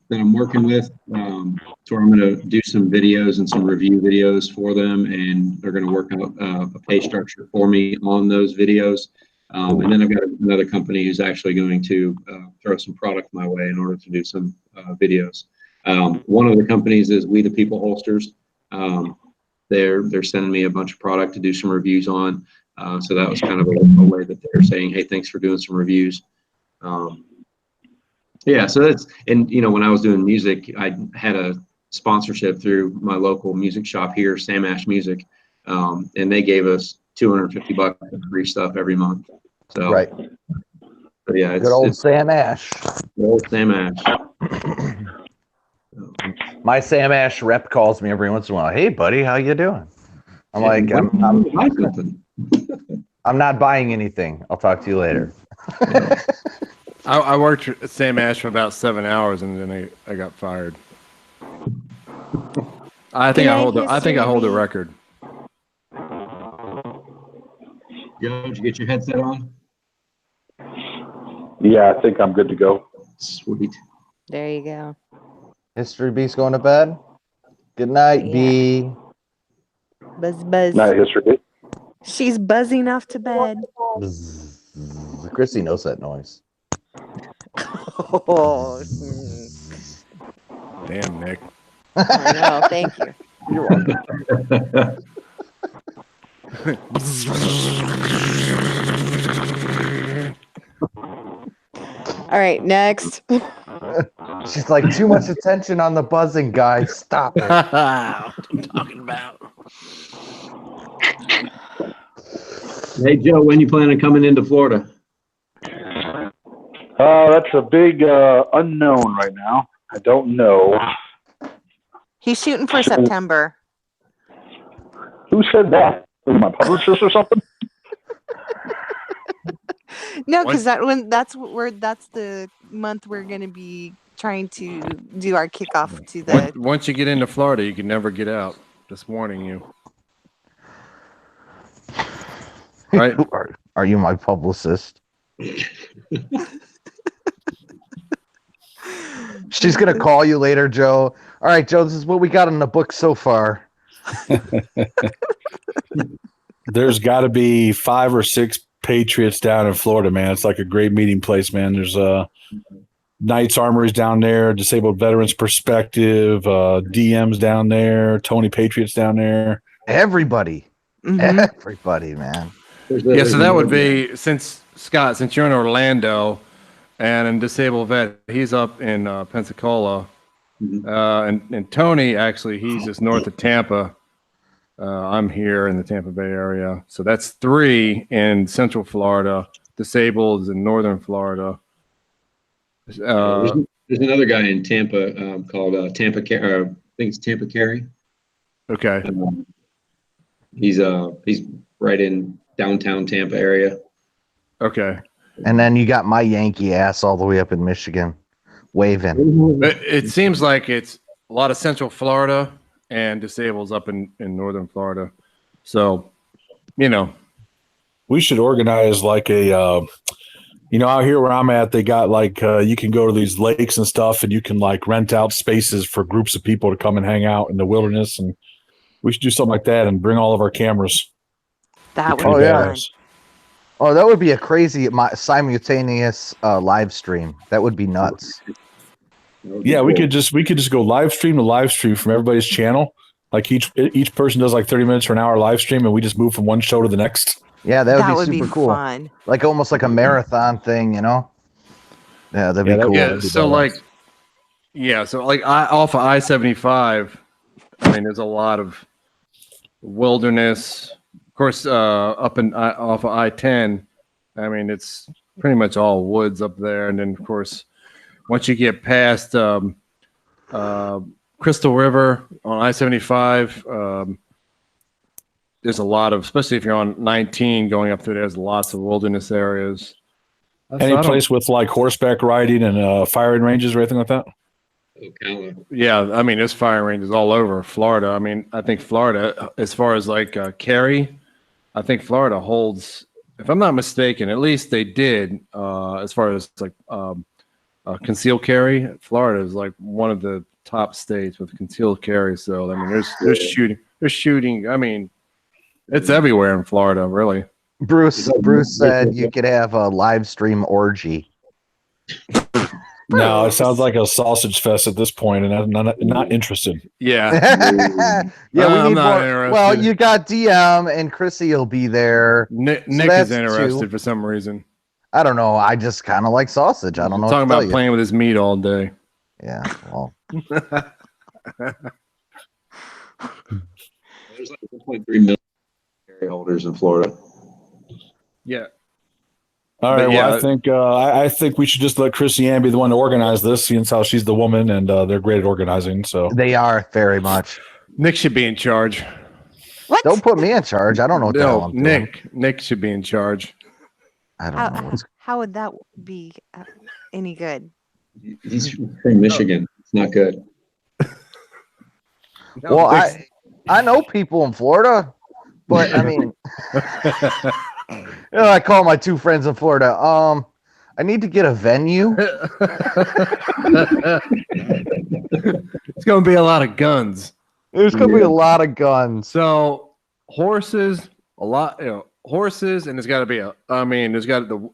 that I'm working with, so I'm going to do some videos and some review videos for them, and they're going to work out a pay structure for me on those videos. And then I've got another company who's actually going to throw some product my way in order to do some videos. One of the companies is We the People Holsters. They're sending me a bunch of product to do some reviews on. So that was kind of a way that they're saying, hey, thanks for doing some reviews. Yeah, so that's, and you know, when I was doing music, I had a sponsorship through my local music shop here, Sam Ash Music, and they gave us $250 of free stuff every month. So Right. So yeah, Good old Sam Ash. Good old Sam Ash. My Sam Ash rep calls me every once in a while. Hey, buddy, how you doing? I'm like, I'm not buying anything. I'll talk to you later. I worked at Sam Ash for about 7 hours, and then I got fired. I think I hold the record. Joe, did you get your headset on? Yeah, I think I'm good to go. Sweet. There you go. History B's going to bed. Good night, B. Buzz, buzz. Night, History B. She's buzzing off to bed. Bzz. Chrissy knows that noise. Oh, Damn, Nick. I know. Thank you. You're welcome. All right, next. She's like, too much attention on the buzzing, guys. Stop it. What I'm talking about. Hey Joe, when you plan on coming into Florida? That's a big unknown right now. I don't know. He's shooting for September. Who said that? Was it my publicist or something? No, because that's the month we're going to be trying to do our kickoff to the. Once you get into Florida, you can never get out. Just warning you. Right? Are you my publicist? She's gonna call you later, Joe. All right, Joe, this is what we got in the book so far. There's got to be 5 or 6 Patriots down in Florida, man. It's like a great meeting place, man. There's Knights Armories down there, Disabled Veterans Perspective, DMs down there, Tony Patriots down there. Everybody. Mhm. Everybody, man. Yeah, so that would be, since you're in Orlando and in Disabled Vet, he's up in Pensacola. And Tony, actually, he's just north of Tampa. I'm here in the Tampa Bay area. So that's 3 in Central Florida. Disabled is in Northern Florida. There's another guy in Tampa called Tampa. I think it's Tampa Carey. Okay. He's right in downtown Tampa area. Okay. And then you got my Yankee ass all the way up in Michigan, waving. It seems like it's a lot of Central Florida and Disableds up in Northern Florida. So, you know. We should organize like a, out here where I'm at, they got like, you can go to these lakes and stuff and you can like rent out spaces for groups of people to come and hang out in the wilderness. And we should do something like that and bring all of our cameras. That would Oh, be yeah. fun. Oh, that would be a crazy simultaneous live stream. That would be nuts. Yeah, we could just go live stream to live stream from everybody's channel. Like each person does like 30 minutes or an hour live stream, and we just move from one show to the next. Yeah, that would be super cool. Fun. Like almost like a marathon thing, you know? Yeah, that'd be cool. Yeah, so like off of I-75, I mean, there's a lot of wilderness. Of course, off of I-10, I mean, it's pretty much all woods up there. And then, of course, once you get past Crystal River on I-75. There's a lot of, especially if you're on 19 going up through there's lots of wilderness areas. Any place with like horseback riding and firing ranges or anything like that? Ocala. Yeah, I mean, there's firing ranges all over Florida. I mean, I think Florida, as far as like Cary, I think Florida holds, if I'm not mistaken, at least they did, as far as like concealed carry. Florida is like one of the top states with concealed carry. So I mean, there's shooting. I mean, it's everywhere in Florida, really. Bruce said you could have a live stream orgy. No, it sounds like a sausage fest at this point, and I'm not interested. Yeah. Yeah, we I'm need not more. interested. Well, you got DM and Chrissy will be there. Nick that's is interested two. for some reason. I don't know. I just kind of like sausage. I don't know. Talking what to about tell playing with his meat all day. you. Yeah. Well, There's like 1.3 million carry holders in Florida. Yeah. All right. But yeah. Well, I think we should just let Chrissy Ann be the one to organize this, seeing as how she's the woman and they're great at organizing. So they are very much. Nick should be in charge. What? Don't put me in charge. I don't know what the hell No, I'm doing. Nick should be in charge. I don't know. How would that be any good? He's from Michigan. It's not good. No, Well, Nick's- I know people in Florida, but I mean, I call my two friends in Florida. I need to get a venue. it's going to be a lot of guns. There's gonna be a lot of guns. So horses, a lot, horses, and it's got to be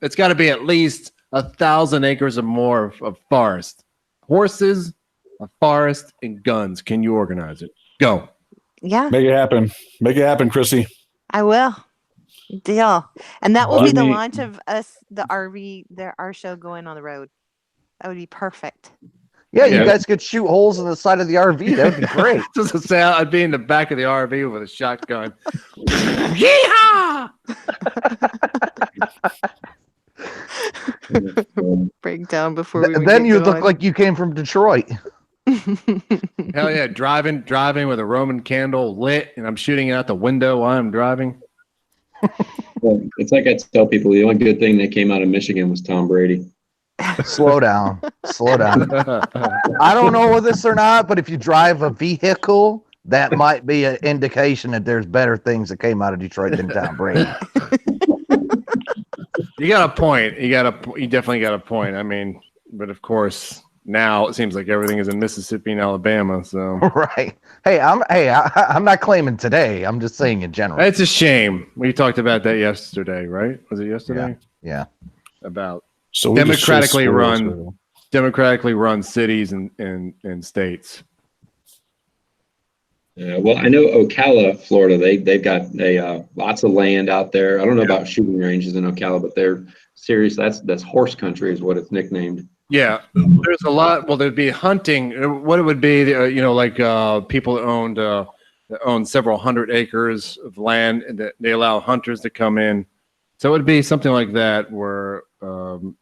it's got to be at least 1,000 acres or more of forest. Horses, a forest, and guns. Can you organize it? Go. Yeah, make it happen. Make it happen, Chrissy. I will. Deal. And that will be the Let me- launch of us, our show going on the road. That would be perfect. Yeah, Yeah. you guys could shoot holes in the side of the RV. That would be great. Just to say, I'd be in the back of the RV with a shotgun. Yeehaw! Break down before we Then you'd look like you came from Detroit. Hell yeah, driving with a Roman candle lit, and I'm shooting it out the window while I'm driving. Well, it's like I tell people, the only good thing that came out of Michigan was Tom Brady. Slow down. Slow down. I don't know this or not, but if you drive a vehicle, that might be an indication that there's better things that came out of Detroit than Tom Brady. You got a point. You definitely got a point. I mean, but of course, now it seems like everything is in Mississippi and Alabama. So Right. Hey, I'm not claiming today. I'm just saying in general. it's a shame. We talked about that yesterday, right? Was it yesterday? Yeah. About So we just Democratically chase run. squirrels. democratically run cities and states. Well, I know Ocala, Florida. They've got lots of land out there. I don't know about shooting ranges in Ocala, but they're serious. That's horse country, is what it's nicknamed. Yeah, there's a lot. Well, there'd be hunting. What it would be, like people that own several hundred acres of land, and that they allow hunters to come in. So it would be something like that, where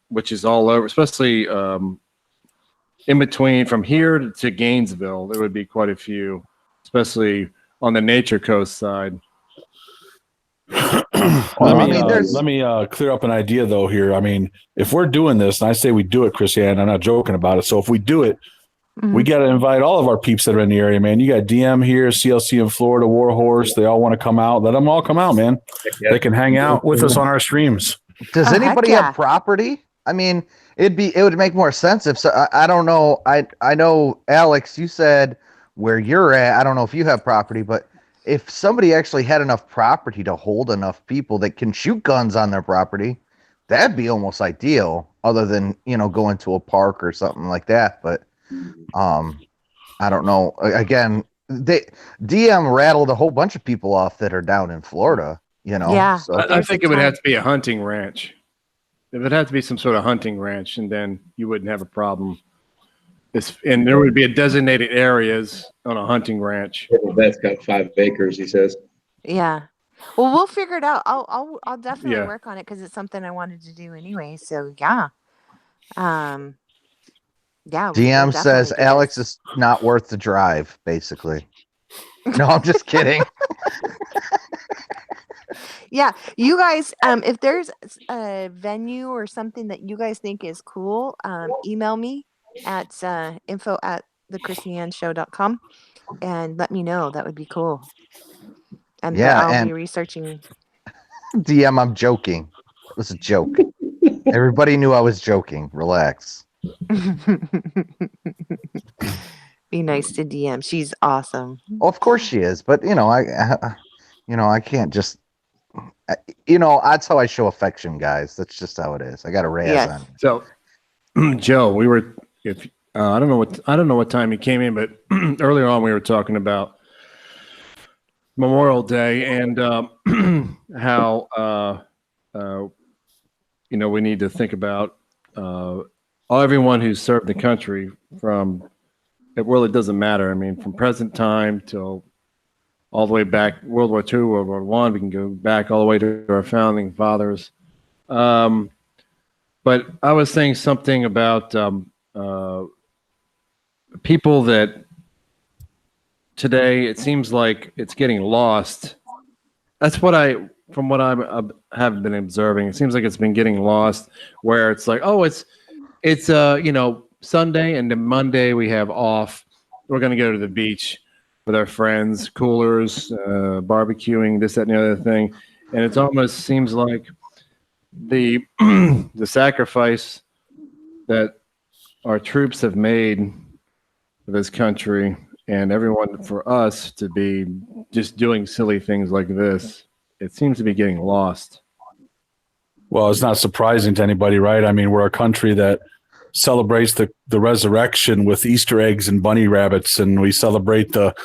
which is all over, especially in between from here to Gainesville. There would be quite a few, especially on the Nature Coast side. Let me clear up an idea though here. I mean, if we're doing this, and I say we do it, Chrissy, and I'm not joking about it. So if we do it, we got to invite all of our peeps that are in the area, man. You got DM here, CLC in Florida, Warhorse. They all want to come out. Let them all come out, man. Yeah. They can hang out with us on our streams. Does Oh, heck anybody yeah. have property? I mean, it would make more sense if so. I don't know. I know, Alex, you said where you're at. I don't know if you have property, but if somebody actually had enough property to hold enough people that can shoot guns on their property, that'd be almost ideal. Other than going to a park or something like that. But I don't know. Again, DM rattled a whole bunch of people off that are down in Florida. Yeah. So, I think it would have to be a hunting ranch. It would have to be some sort of hunting ranch, and then you wouldn't have a problem. And there would be designated areas on a hunting ranch. That's got 5 acres, he says. Yeah. Well, we'll figure it out. I'll definitely Yeah. work on it because it's something I wanted to do anyway. So yeah. Yeah. DM we'll says definitely do Alex this. is not worth the drive, basically. No, I'm just kidding. Yeah, you guys, if there's a venue or something that you guys think is cool, email me at info@thechristianshow.com and let me know. That would be cool. And Yeah, I'll and be researching. DM, I'm joking. It was a joke. Everybody knew I was joking. Relax. Be nice to DM. She's awesome. Oh, of course she is, but I can't just. That's how I show affection, guys. That's just how it is. I got a razz Yes. on you. So, Joe, I don't know what time you came in, but earlier on we were talking about Memorial Day and how we need to think about everyone who's served the country from. It really doesn't matter. I mean, from present time till all the way back, World War II, World War I. We can go back all the way to our founding fathers. But I was saying something about people that today it seems like it's getting lost. That's from what I have been observing. It seems like it's been getting lost, where it's like, oh, it's Sunday and then Monday we have off. We're going to go to the beach with our friends, coolers, barbecuing, this, that, and the other thing. And it almost seems like the the sacrifice that our troops have made for this country and everyone, for us to be just doing silly things like this, it seems to be getting lost. Well, it's not surprising to anybody, right? I mean, we're a country that celebrates the resurrection with Easter eggs and bunny rabbits, and we celebrate the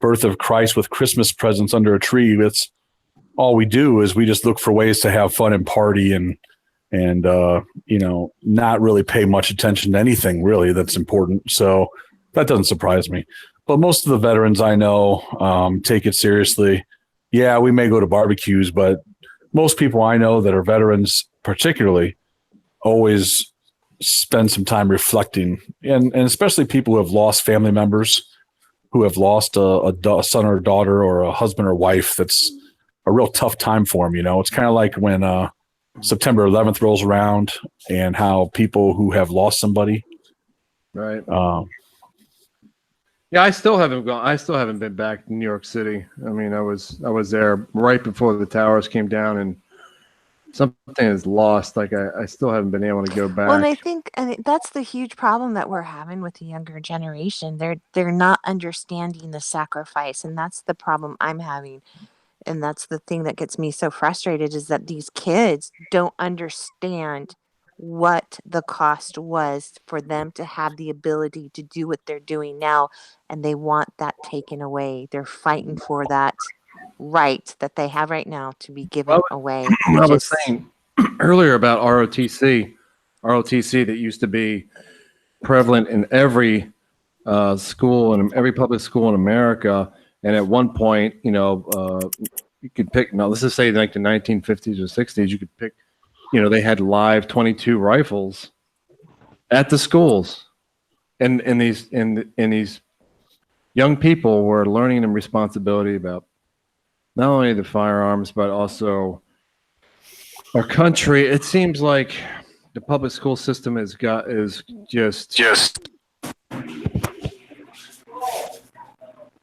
birth of Christ with Christmas presents under a tree. That's all we do, is we just look for ways to have fun and party and not really pay much attention to anything really that's important. So that doesn't surprise me. But most of the veterans I know take it seriously. Yeah, we may go to barbecues, but most people I know that are veterans particularly always spend some time reflecting, and especially people who have lost family members, who have lost a son or a daughter or a husband or wife. That's a real tough time for them. It's kind of like when September 11th rolls around and how people who have lost somebody. Right. Yeah, I still haven't gone. I still haven't been back to New York City. I mean, I was there right before the towers came down, and something is lost. Like I still haven't been able to go back. Well, and I think that's the huge problem that we're having with the younger generation. They're not understanding the sacrifice, and that's the problem I'm having. And that's the thing that gets me so frustrated, is that these kids don't understand what the cost was for them to have the ability to do what they're doing now, and they want that taken away. They're fighting for that right that they have right now to be given away. I was saying earlier about ROTC that used to be prevalent in every school and every public school in America. And at one point, you could pick. Now, let's just say like the 1950s or 60s, you could pick. They had live 22 rifles at the schools, and these young people were learning them responsibility about not only the firearms but also our country. It seems like the public school system is just.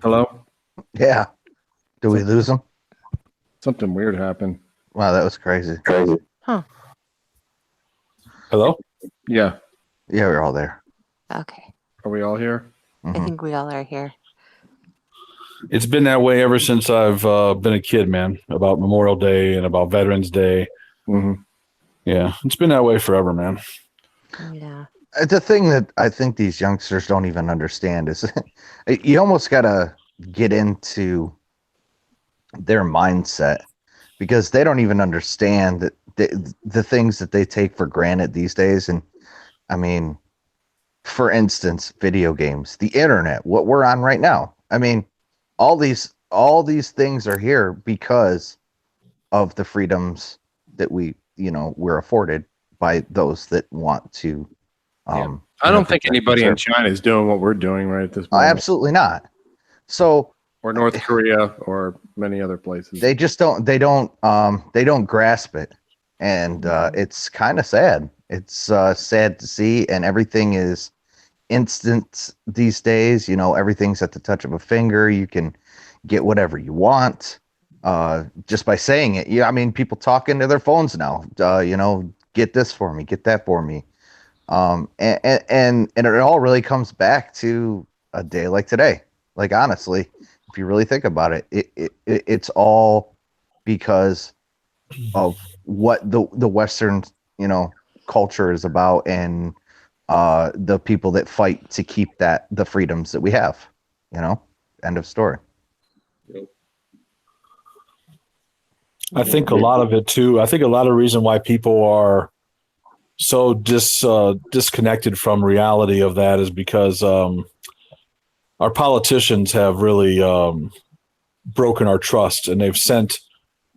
Hello? Yeah. Do we lose them? Something weird happened. Wow, that was crazy. Huh. Hello? Yeah. Yeah, we're all there. Okay. Are we all here? I think we all are here. It's been that way ever since I've been a kid, man, about Memorial Day and about Veterans Day. Mm-hmm. Yeah, it's been that way forever, man. Yeah. The thing that I think these youngsters don't even understand is you almost got to get into their mindset, because they don't even understand that the things that they take for granted these days. And I mean, for instance, video games, the internet, what we're on right now. I mean, all these things are here because of the freedoms that we're afforded by those that want to I don't think anybody in China is doing what we're doing right at this moment. Absolutely not. So, or North Korea or many other places. They just don't grasp it. And it's kind of sad. It's sad to see, and everything is instant these days. Everything's at the touch of a finger. You can get whatever you want just by saying it. Yeah, I mean, people talk into their phones now. Get this for me, get that for me. And it all really comes back to a day like today. Like, honestly, if you really think about it, it's all because of what the Western, culture is about, and the people that fight to keep the freedoms that we have. End of story. I think a lot of it too. I think a lot of the reason why people are so disconnected from reality of that is because our politicians have really broken our trust, and they've sent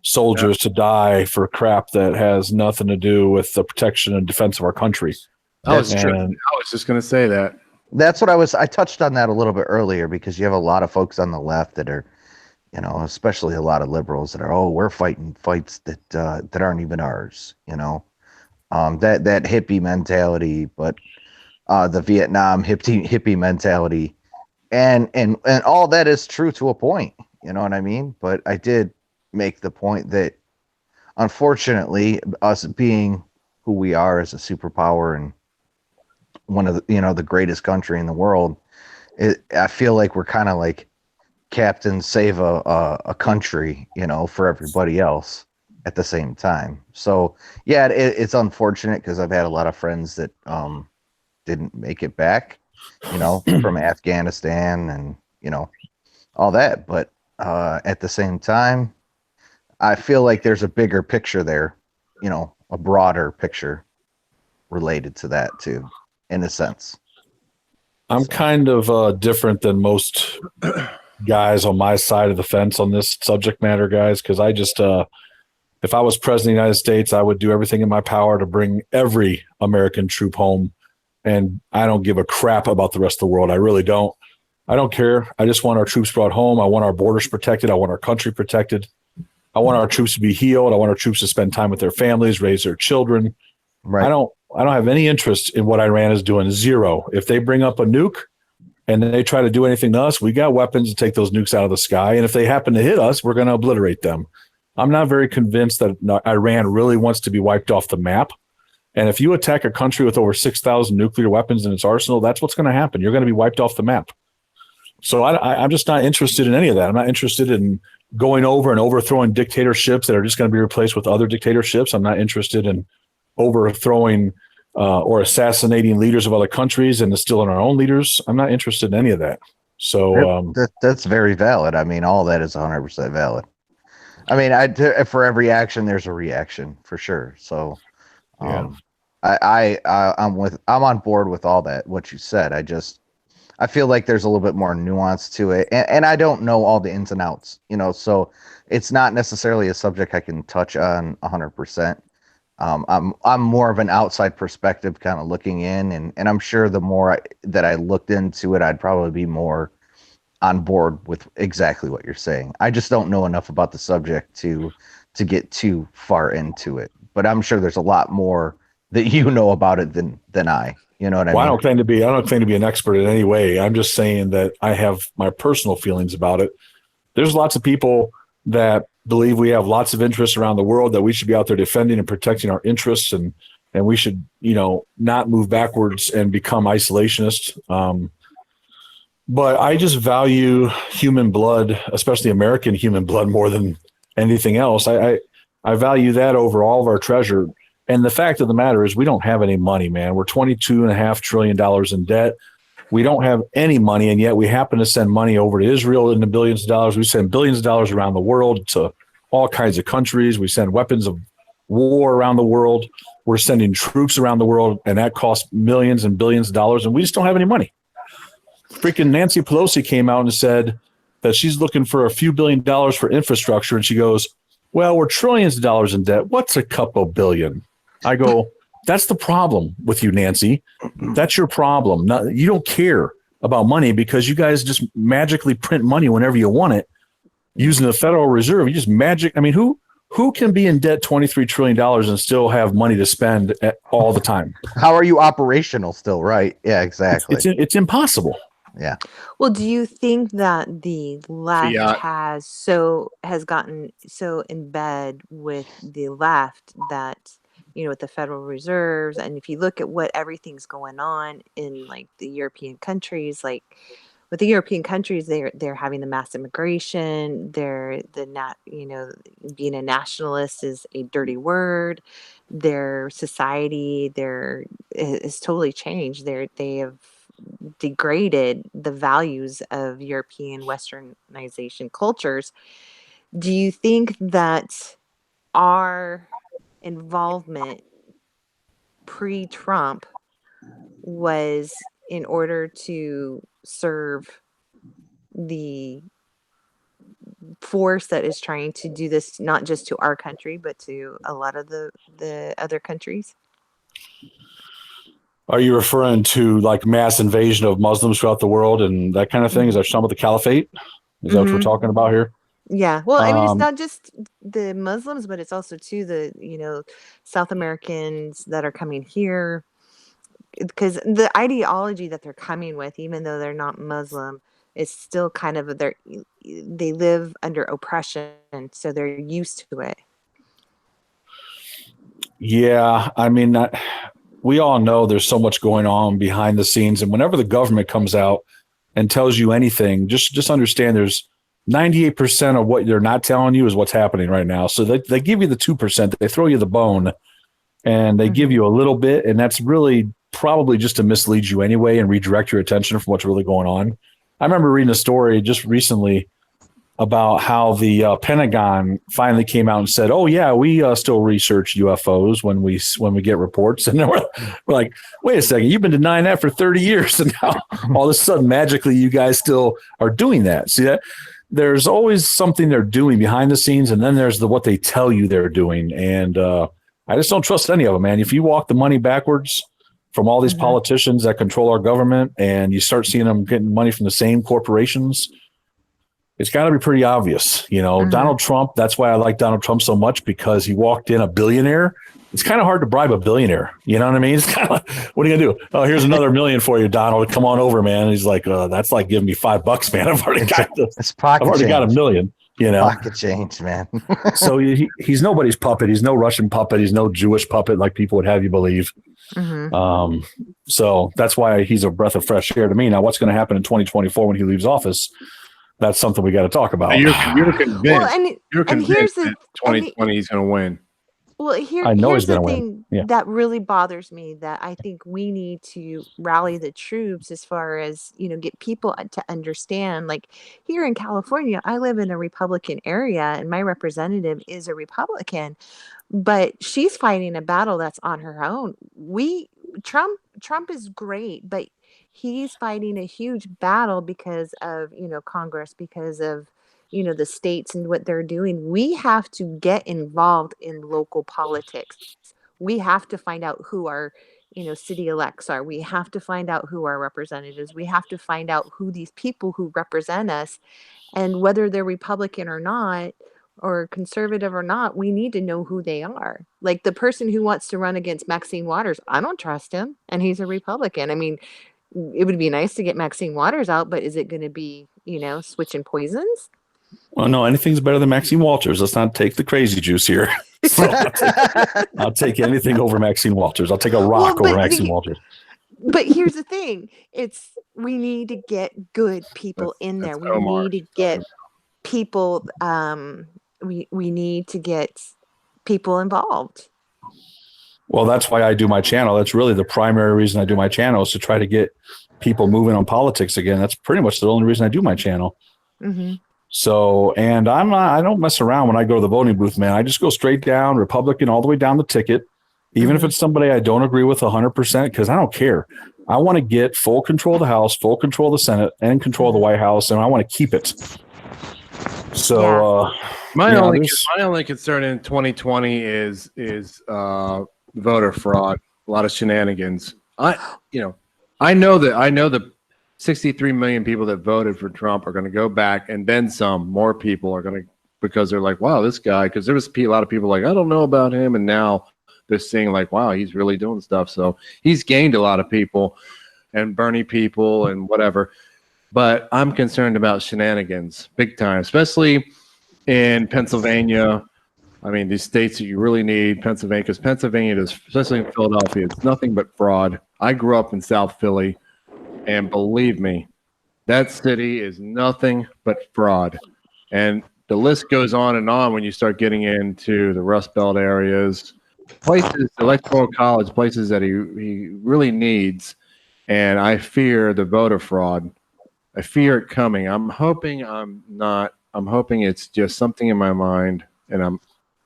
soldiers to die for crap that has nothing to do with the protection and defense of our country. I was just going to say that. That's what I touched on that a little bit earlier, because you have a lot of folks on the left that are, especially a lot of liberals that are, we're fighting fights that aren't even ours, that hippie mentality, but the Vietnam hippie mentality, and all that is true to a point, you know what I mean? But I did make the point that, unfortunately, us being who we are as a superpower and one of the, the greatest country in the world, I feel like we're kind of like Captain Save a country, for everybody else at the same time. So yeah, it's unfortunate, because I've had a lot of friends that didn't make it back, from Afghanistan and all that. But at the same time, I feel like there's a bigger picture there, a broader picture related to that too, in a sense. I'm kind of different than most guys on my side of the fence on this subject matter, guys, because I just, if I was president of the United States, I would do everything in my power to bring every American troop home. And I don't give a crap about the rest of the world. I really don't. I don't care. I just want our troops brought home. I want our borders protected. I want our country protected. I want our troops to be healed. I want our troops to spend time with their families, raise their children. Right. I don't have any interest in what Iran is doing. Zero. If they bring up a nuke and then they try to do anything to us, we got weapons to take those nukes out of the sky. And if they happen to hit us, we're going to obliterate them. I'm not very convinced that Iran really wants to be wiped off the map. And if you attack a country with over 6,000 nuclear weapons in its arsenal, that's what's going to happen. You're going to be wiped off the map. So I'm just not interested in any of that. I'm not interested in going over and overthrowing dictatorships that are just going to be replaced with other dictatorships. I'm not interested in overthrowing or assassinating leaders of other countries and instilling our own leaders. I'm not interested in any of that. So that's very valid. I mean, all that is 100% valid. I mean, for every action, there's a reaction for sure. So I'm on board with all that, what you said. I feel like there's a little bit more nuance to it, and I don't know all the ins and outs, so it's not necessarily a subject I can touch on 100%. I'm more of an outside perspective, kind of looking in, and I'm sure the more that I looked into it, I'd probably be more on board with exactly what you're saying. I just don't know enough about the subject to get too far into it, but I'm sure there's a lot more that you know about it than I. You know what I mean? I don't claim to be an expert in any way. I'm just saying that I have my personal feelings about it. There's lots of people that believe we have lots of interests around the world, that we should be out there defending and protecting our interests, and we should, not move backwards and become isolationists. But I just value human blood, especially American human blood, more than anything else. I value that over all of our treasure. And the fact of the matter is, we don't have any money, man. We're $22.5 trillion in debt. We don't have any money, and yet we happen to send money over to Israel in the billions of dollars. We send billions of dollars around the world to all kinds of countries. We send weapons of war around the world. We're sending troops around the world, and that costs millions and billions of dollars, and we just don't have any money. Freaking Nancy Pelosi came out and said that she's looking for a few $1 billion for infrastructure, and she goes, well, we're trillions of dollars in debt. What's a couple billion? I go, That's the problem with you, Nancy. That's your problem. You don't care about money because you guys just magically print money whenever you want it using the Federal Reserve. You just magic. I mean, who can be in debt $23 trillion and still have money to spend all the time? How are you operational still? Right. Yeah, exactly. It's impossible. Yeah. Well, do you think that the left Fiat. has gotten so in bed with the left that, you know, with the Federal Reserves, and if you look at what everything's going on in like the European countries, like with the European countries, they're having the mass immigration. Being a nationalist is a dirty word. Their society is totally changed. They have degraded the values of European westernization cultures. Do you think that our involvement pre-Trump was in order to serve the force that is trying to do this not just to our country but to a lot of the other countries? Are you referring to like mass invasion of Muslims throughout the world and that kind of thing? Is that some of the caliphate? Is that what we're talking about here? Yeah. Well, I mean, it's not just the Muslims, but it's also too the, you know, South Americans that are coming here, because the ideology that they're coming with, even though they're not Muslim, is still kind of they live under oppression, so they're used to it. Yeah, I mean, we all know there's so much going on behind the scenes, and whenever the government comes out and tells you anything, just understand there's 98% of what they're not telling you is what's happening right now. So they give you the 2%, they throw you the bone, and they give you a little bit, and that's really probably just to mislead you anyway and redirect your attention from what's really going on. I remember reading a story just recently about how the Pentagon finally came out and said, "Oh yeah, we still research UFOs when we get reports." And then we're like, "Wait a second, you've been denying that for 30 years, and now all of a sudden, magically, you guys still are doing that." See that? There's always something they're doing behind the scenes, and then there's what they tell you they're doing. And I just don't trust any of them, man. If you walk the money backwards from all these politicians that control our government, and you start seeing them getting money from the same corporations, it's got to be pretty obvious. You know, Donald Trump, that's why I like Donald Trump so much, because he walked in a billionaire. It's kind of hard to bribe a billionaire. You know what I mean? It's kind of like, what are you going to do? Oh, here's another $1 million for you, Donald. Come on over, man. And he's like, that's like giving me $5, man. I've already got $1 million. You know, pocket change, man. So he's nobody's puppet. He's no Russian puppet. He's no Jewish puppet like people would have you believe. So that's why he's a breath of fresh air to me. Now, what's going to happen in 2024 when he leaves office? That's something we got to talk about. You're convinced. Well, you're convinced that 2020 he's going to win. Well, here's the thing that really bothers me, that I think we need to rally the troops as far as, you know, get people to understand. Like here in California, I live in a Republican area and my representative is a Republican, but she's fighting a battle that's on her own. Trump is great, but he's fighting a huge battle because of, you know, Congress, because of, you know, the states and what they're doing. We have to get involved in local politics. We have to find out who our, you know, city elects are. We have to find out who our representatives. We have to find out who these people who represent us, and whether they're Republican or not, or conservative or not, we need to know who they are. Like the person who wants to run against Maxine Waters, I don't trust him, and he's a Republican. I mean, it would be nice to get Maxine Waters out, but is it going to be, you know, switching poisons? Well, no, anything's better than Maxine Walters. Let's not take the crazy juice here. So I'll take anything over Maxine Walters. I'll take a rock over Maxine Walters. But here's the thing. We need to get good people in there. We need to get people, we need to get people involved. Well, that's why I do my channel. That's really the primary reason I do my channel, is to try to get people moving on politics again. That's pretty much the only reason I do my channel. So, and I don't mess around when I go to the voting booth, man. I just go straight down Republican all the way down the ticket, even if it's somebody I don't agree with 100%, because I don't care. I want to get full control of the House, full control of the Senate, and control of the White House, and I want to keep it. So, my only concern in 2020 is voter fraud. a lot of shenanigans. I know the 63 million people that voted for Trump are going to go back, and then some more people are going to, because they're like, wow, this guy, because there was a lot of people like, I don't know about him, and now they're seeing like, wow, he's really doing stuff. So he's gained a lot of people and Bernie people and whatever. But I'm concerned about shenanigans big time, especially in Pennsylvania. I mean, these states that you really need, Pennsylvania, because Pennsylvania is, especially in Philadelphia, it's nothing but fraud. I grew up in South Philly, and believe me, that city is nothing but fraud. And the list goes on and on when you start getting into the Rust Belt areas, places, electoral college, places that he really needs. And I fear the voter fraud. I fear it coming. I'm hoping I'm not. I'm hoping it's just something in my mind, and I'm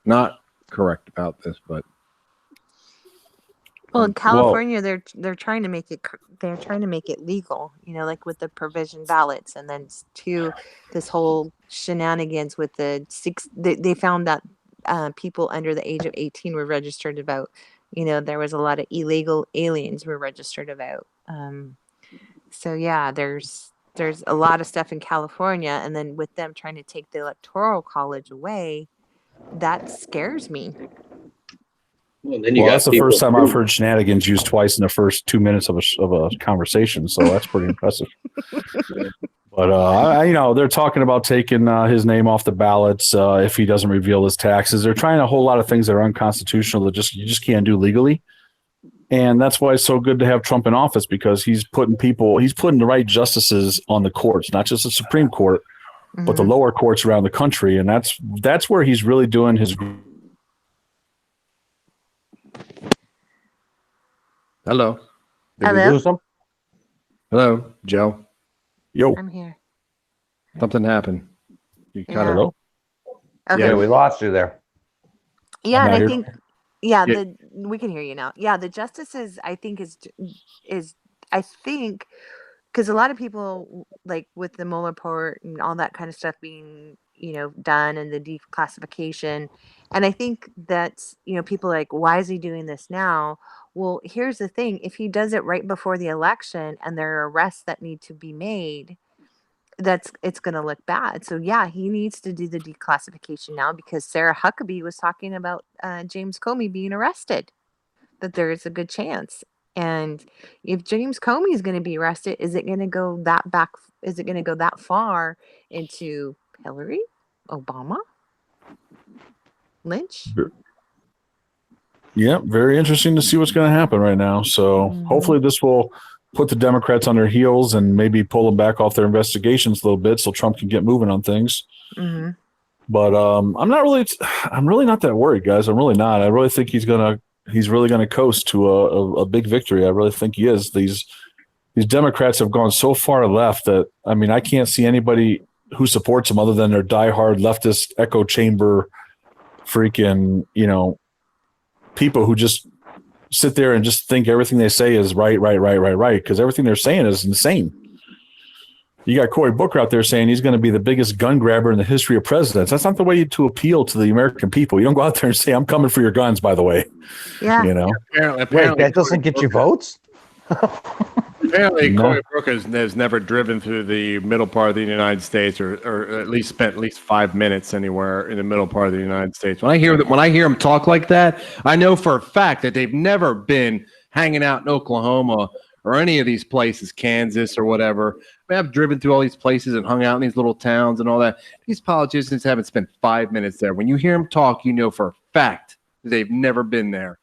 not correct about this, but. Well, in California, they're trying to make it. They're trying to make it legal, like with the provision ballots, and then this whole shenanigans with the They found that people under the age of 18 were registered about. There was a lot of illegal aliens were registered about. So yeah, there's a lot of stuff in California, and then with them trying to take the electoral college away, that scares me. Well, that's the first time I've heard shenanigans used twice in the first 2 minutes of a conversation, so that's pretty impressive. But they're talking about taking his name off the ballots if he doesn't reveal his taxes. They're trying a whole lot of things that are unconstitutional that you just can't do legally. And that's why it's so good to have Trump in office, because he's putting the right justices on the courts, not just the Supreme Court, but the lower courts around the country. And that's where he's really doing his. Hello. Hello. Hello, Joe. Yo. I'm here. Something happened. You cut it. Hello. Okay. Yeah, we lost you there. Yeah, I'm and I not think, we can hear you now. Yeah, the justices, I think because a lot of people, like with the Mueller report and all that kind of stuff being, done, and the declassification, and I think that's, people are like, why is he doing this now? Well, here's the thing: if he does it right before the election, and there are arrests that need to be made, it's going to look bad. So yeah, he needs to do the declassification now, because Sarah Huckabee was talking about James Comey being arrested, that there is a good chance. And if James Comey is going to be arrested, is it going to go that back? Is it going to go that far into Hillary, Obama, Lynch? Yeah, very interesting to see what's going to happen right now. So hopefully this will put the Democrats on their heels and maybe pull them back off their investigations a little bit, so Trump can get moving on things. Mm-hmm. But I'm really not that worried, guys. I'm really not. I really think he's really gonna coast to a big victory. I really think he is. These Democrats have gone so far left that, I mean, I can't see anybody who supports him other than their diehard leftist echo chamber freaking, people who just sit there and just think everything they say is right, because everything they're saying is insane. You got Cory Booker out there saying he's going to be the biggest gun grabber in the history of presidents. That's not the way to appeal to the American people. You don't go out there and say, I'm coming for your guns, by the way. Yeah. Apparently Wait, that doesn't get you votes? Apparently, Cory Booker has never driven through the middle part of the United States, or at least spent at least 5 minutes anywhere in the middle part of the United States. When I hear him talk like that, I know for a fact that they've never been hanging out in Oklahoma or any of these places, Kansas or whatever. I mean, I've driven through all these places and hung out in these little towns and all that. These politicians haven't spent 5 minutes there. When you hear them talk, you know for a fact that they've never been there.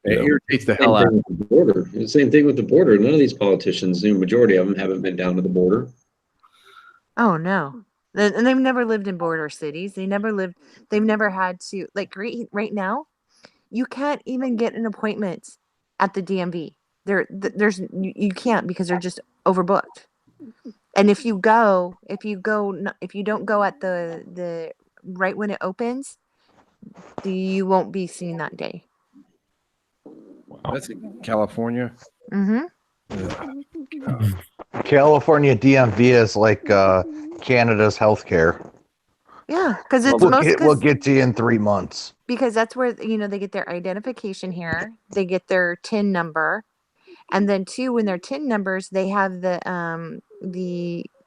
It irritates the hell out of the border. The same thing with the border. None of these politicians, the majority of them, haven't been down to the border. Oh no. And they've never lived in border cities. They've never had to, like, right now, you can't even get an appointment at the DMV. You can't, because they're just overbooked. And if you don't go at the right when it opens, you won't be seen that day. Wow. That's in California. Mm-hmm. California DMV is like Canada's healthcare. Yeah, because we'll get to you in 3 months. because that's where they get their identification here. They get their TIN number, and then too, when their TIN numbers, they have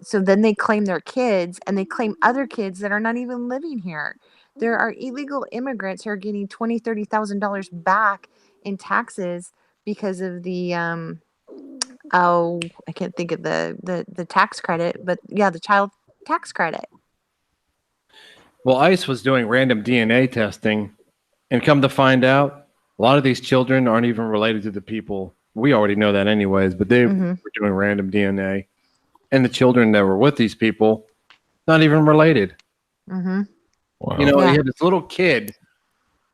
so then they claim their kids, and they claim other kids that are not even living here. There are illegal immigrants who are getting $20,000-$30,000 back in taxes because of the I can't think of the tax credit, but yeah, the child tax credit. Well, ICE was doing random DNA testing, and come to find out, a lot of these children aren't even related to the people. We already know that anyways, but they were doing random DNA. And the children that were with these people, not even related. Mm-hmm. Wow. You had this little kid,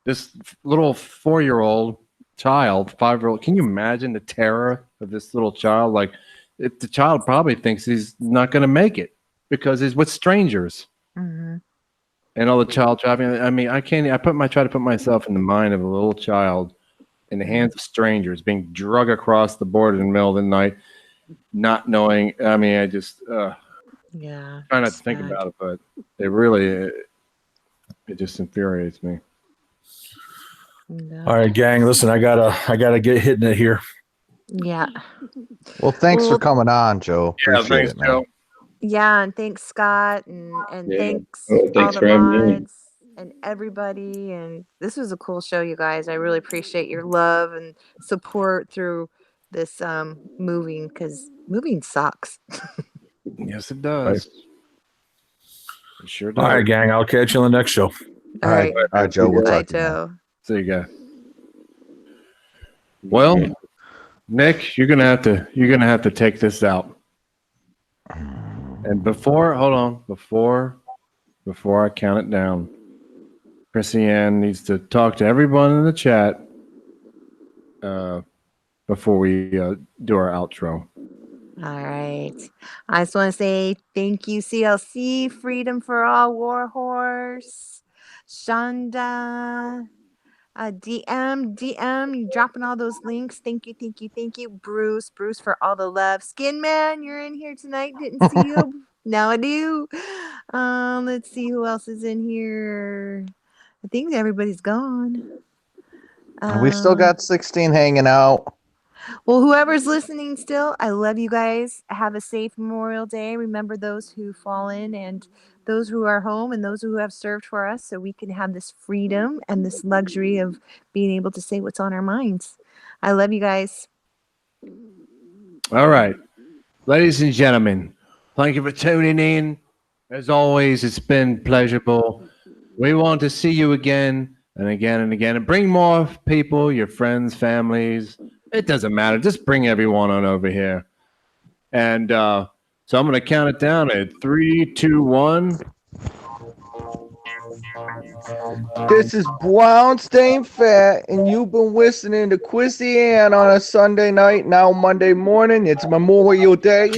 this little 4-year-old child, 5-year-old. Can you imagine the terror of this little child? Like, the child probably thinks he's not going to make it because he's with strangers. Mm-hmm. And all the child trafficking. I mean, I can't. Try to put myself in the mind of a little child in the hands of strangers, being drug across the border in the middle of the night, not knowing. I mean, I just try not to think about it, but it really it just infuriates me. No. All right, gang. Listen, I gotta get hitting it here. Yeah. Well, thanks for coming on, Joe. Yeah, Appreciate thanks, it, man. Joe. Yeah, and thanks Scott, and Yeah. thanks Oh, all thanks the for having me. mods and everybody. And this was a cool show, you guys. I really appreciate your love and support through this moving, because moving sucks. Yes, it does. It sure does. All right, gang. I'll catch you on the next show. All right, Joe. We'll Bye, talk to you, man. Joe. See you guys. Well, Nick, you're gonna have to take this out. And before I count it down, Chrissy Ann needs to talk to everyone in the chat before we do our outro. All right. I just want to say thank you, CLC, Freedom for All, Warhorse, Shonda, DM, you dropping all those links. Thank you. Bruce for all the love. Skin Man, you're in here tonight. Didn't see you. Now I do. Let's see who else is in here. I think everybody's gone. We still got 16 hanging out. Well, whoever's listening still, I love you guys. Have a safe Memorial Day. Remember those who've fallen and those who are home and those who have served for us, so we can have this freedom and this luxury of being able to say what's on our minds. I love you guys. All right. Ladies and gentlemen, thank you for tuning in. As always, it's been pleasurable. We want to see you again and again and again, and bring more people, your friends, families. It doesn't matter. Just bring everyone on over here. And so I'm going to count it down at 3, 2, 1. This is Brown Stain Fat, and you've been listening to Quissy Ann on a Sunday night, now Monday morning. It's Memorial Day.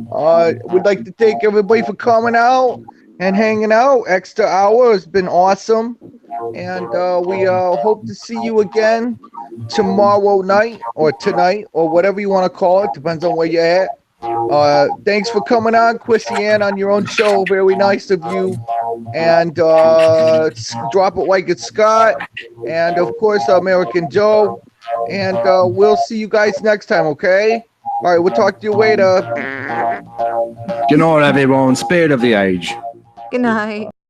We'd like to thank everybody for coming out and hanging out. Extra hour has been awesome. And we hope to see you again tomorrow night or tonight or whatever you want to call it. Depends on where you're at. Thanks for coming on, Quissy Ann, on your own show. Very nice of you. And drop it like it's Scott. And, of course, American Joe. And we'll see you guys next time, okay? All right, we'll talk to you later. Good night, everyone. Spirit of the age. Good night.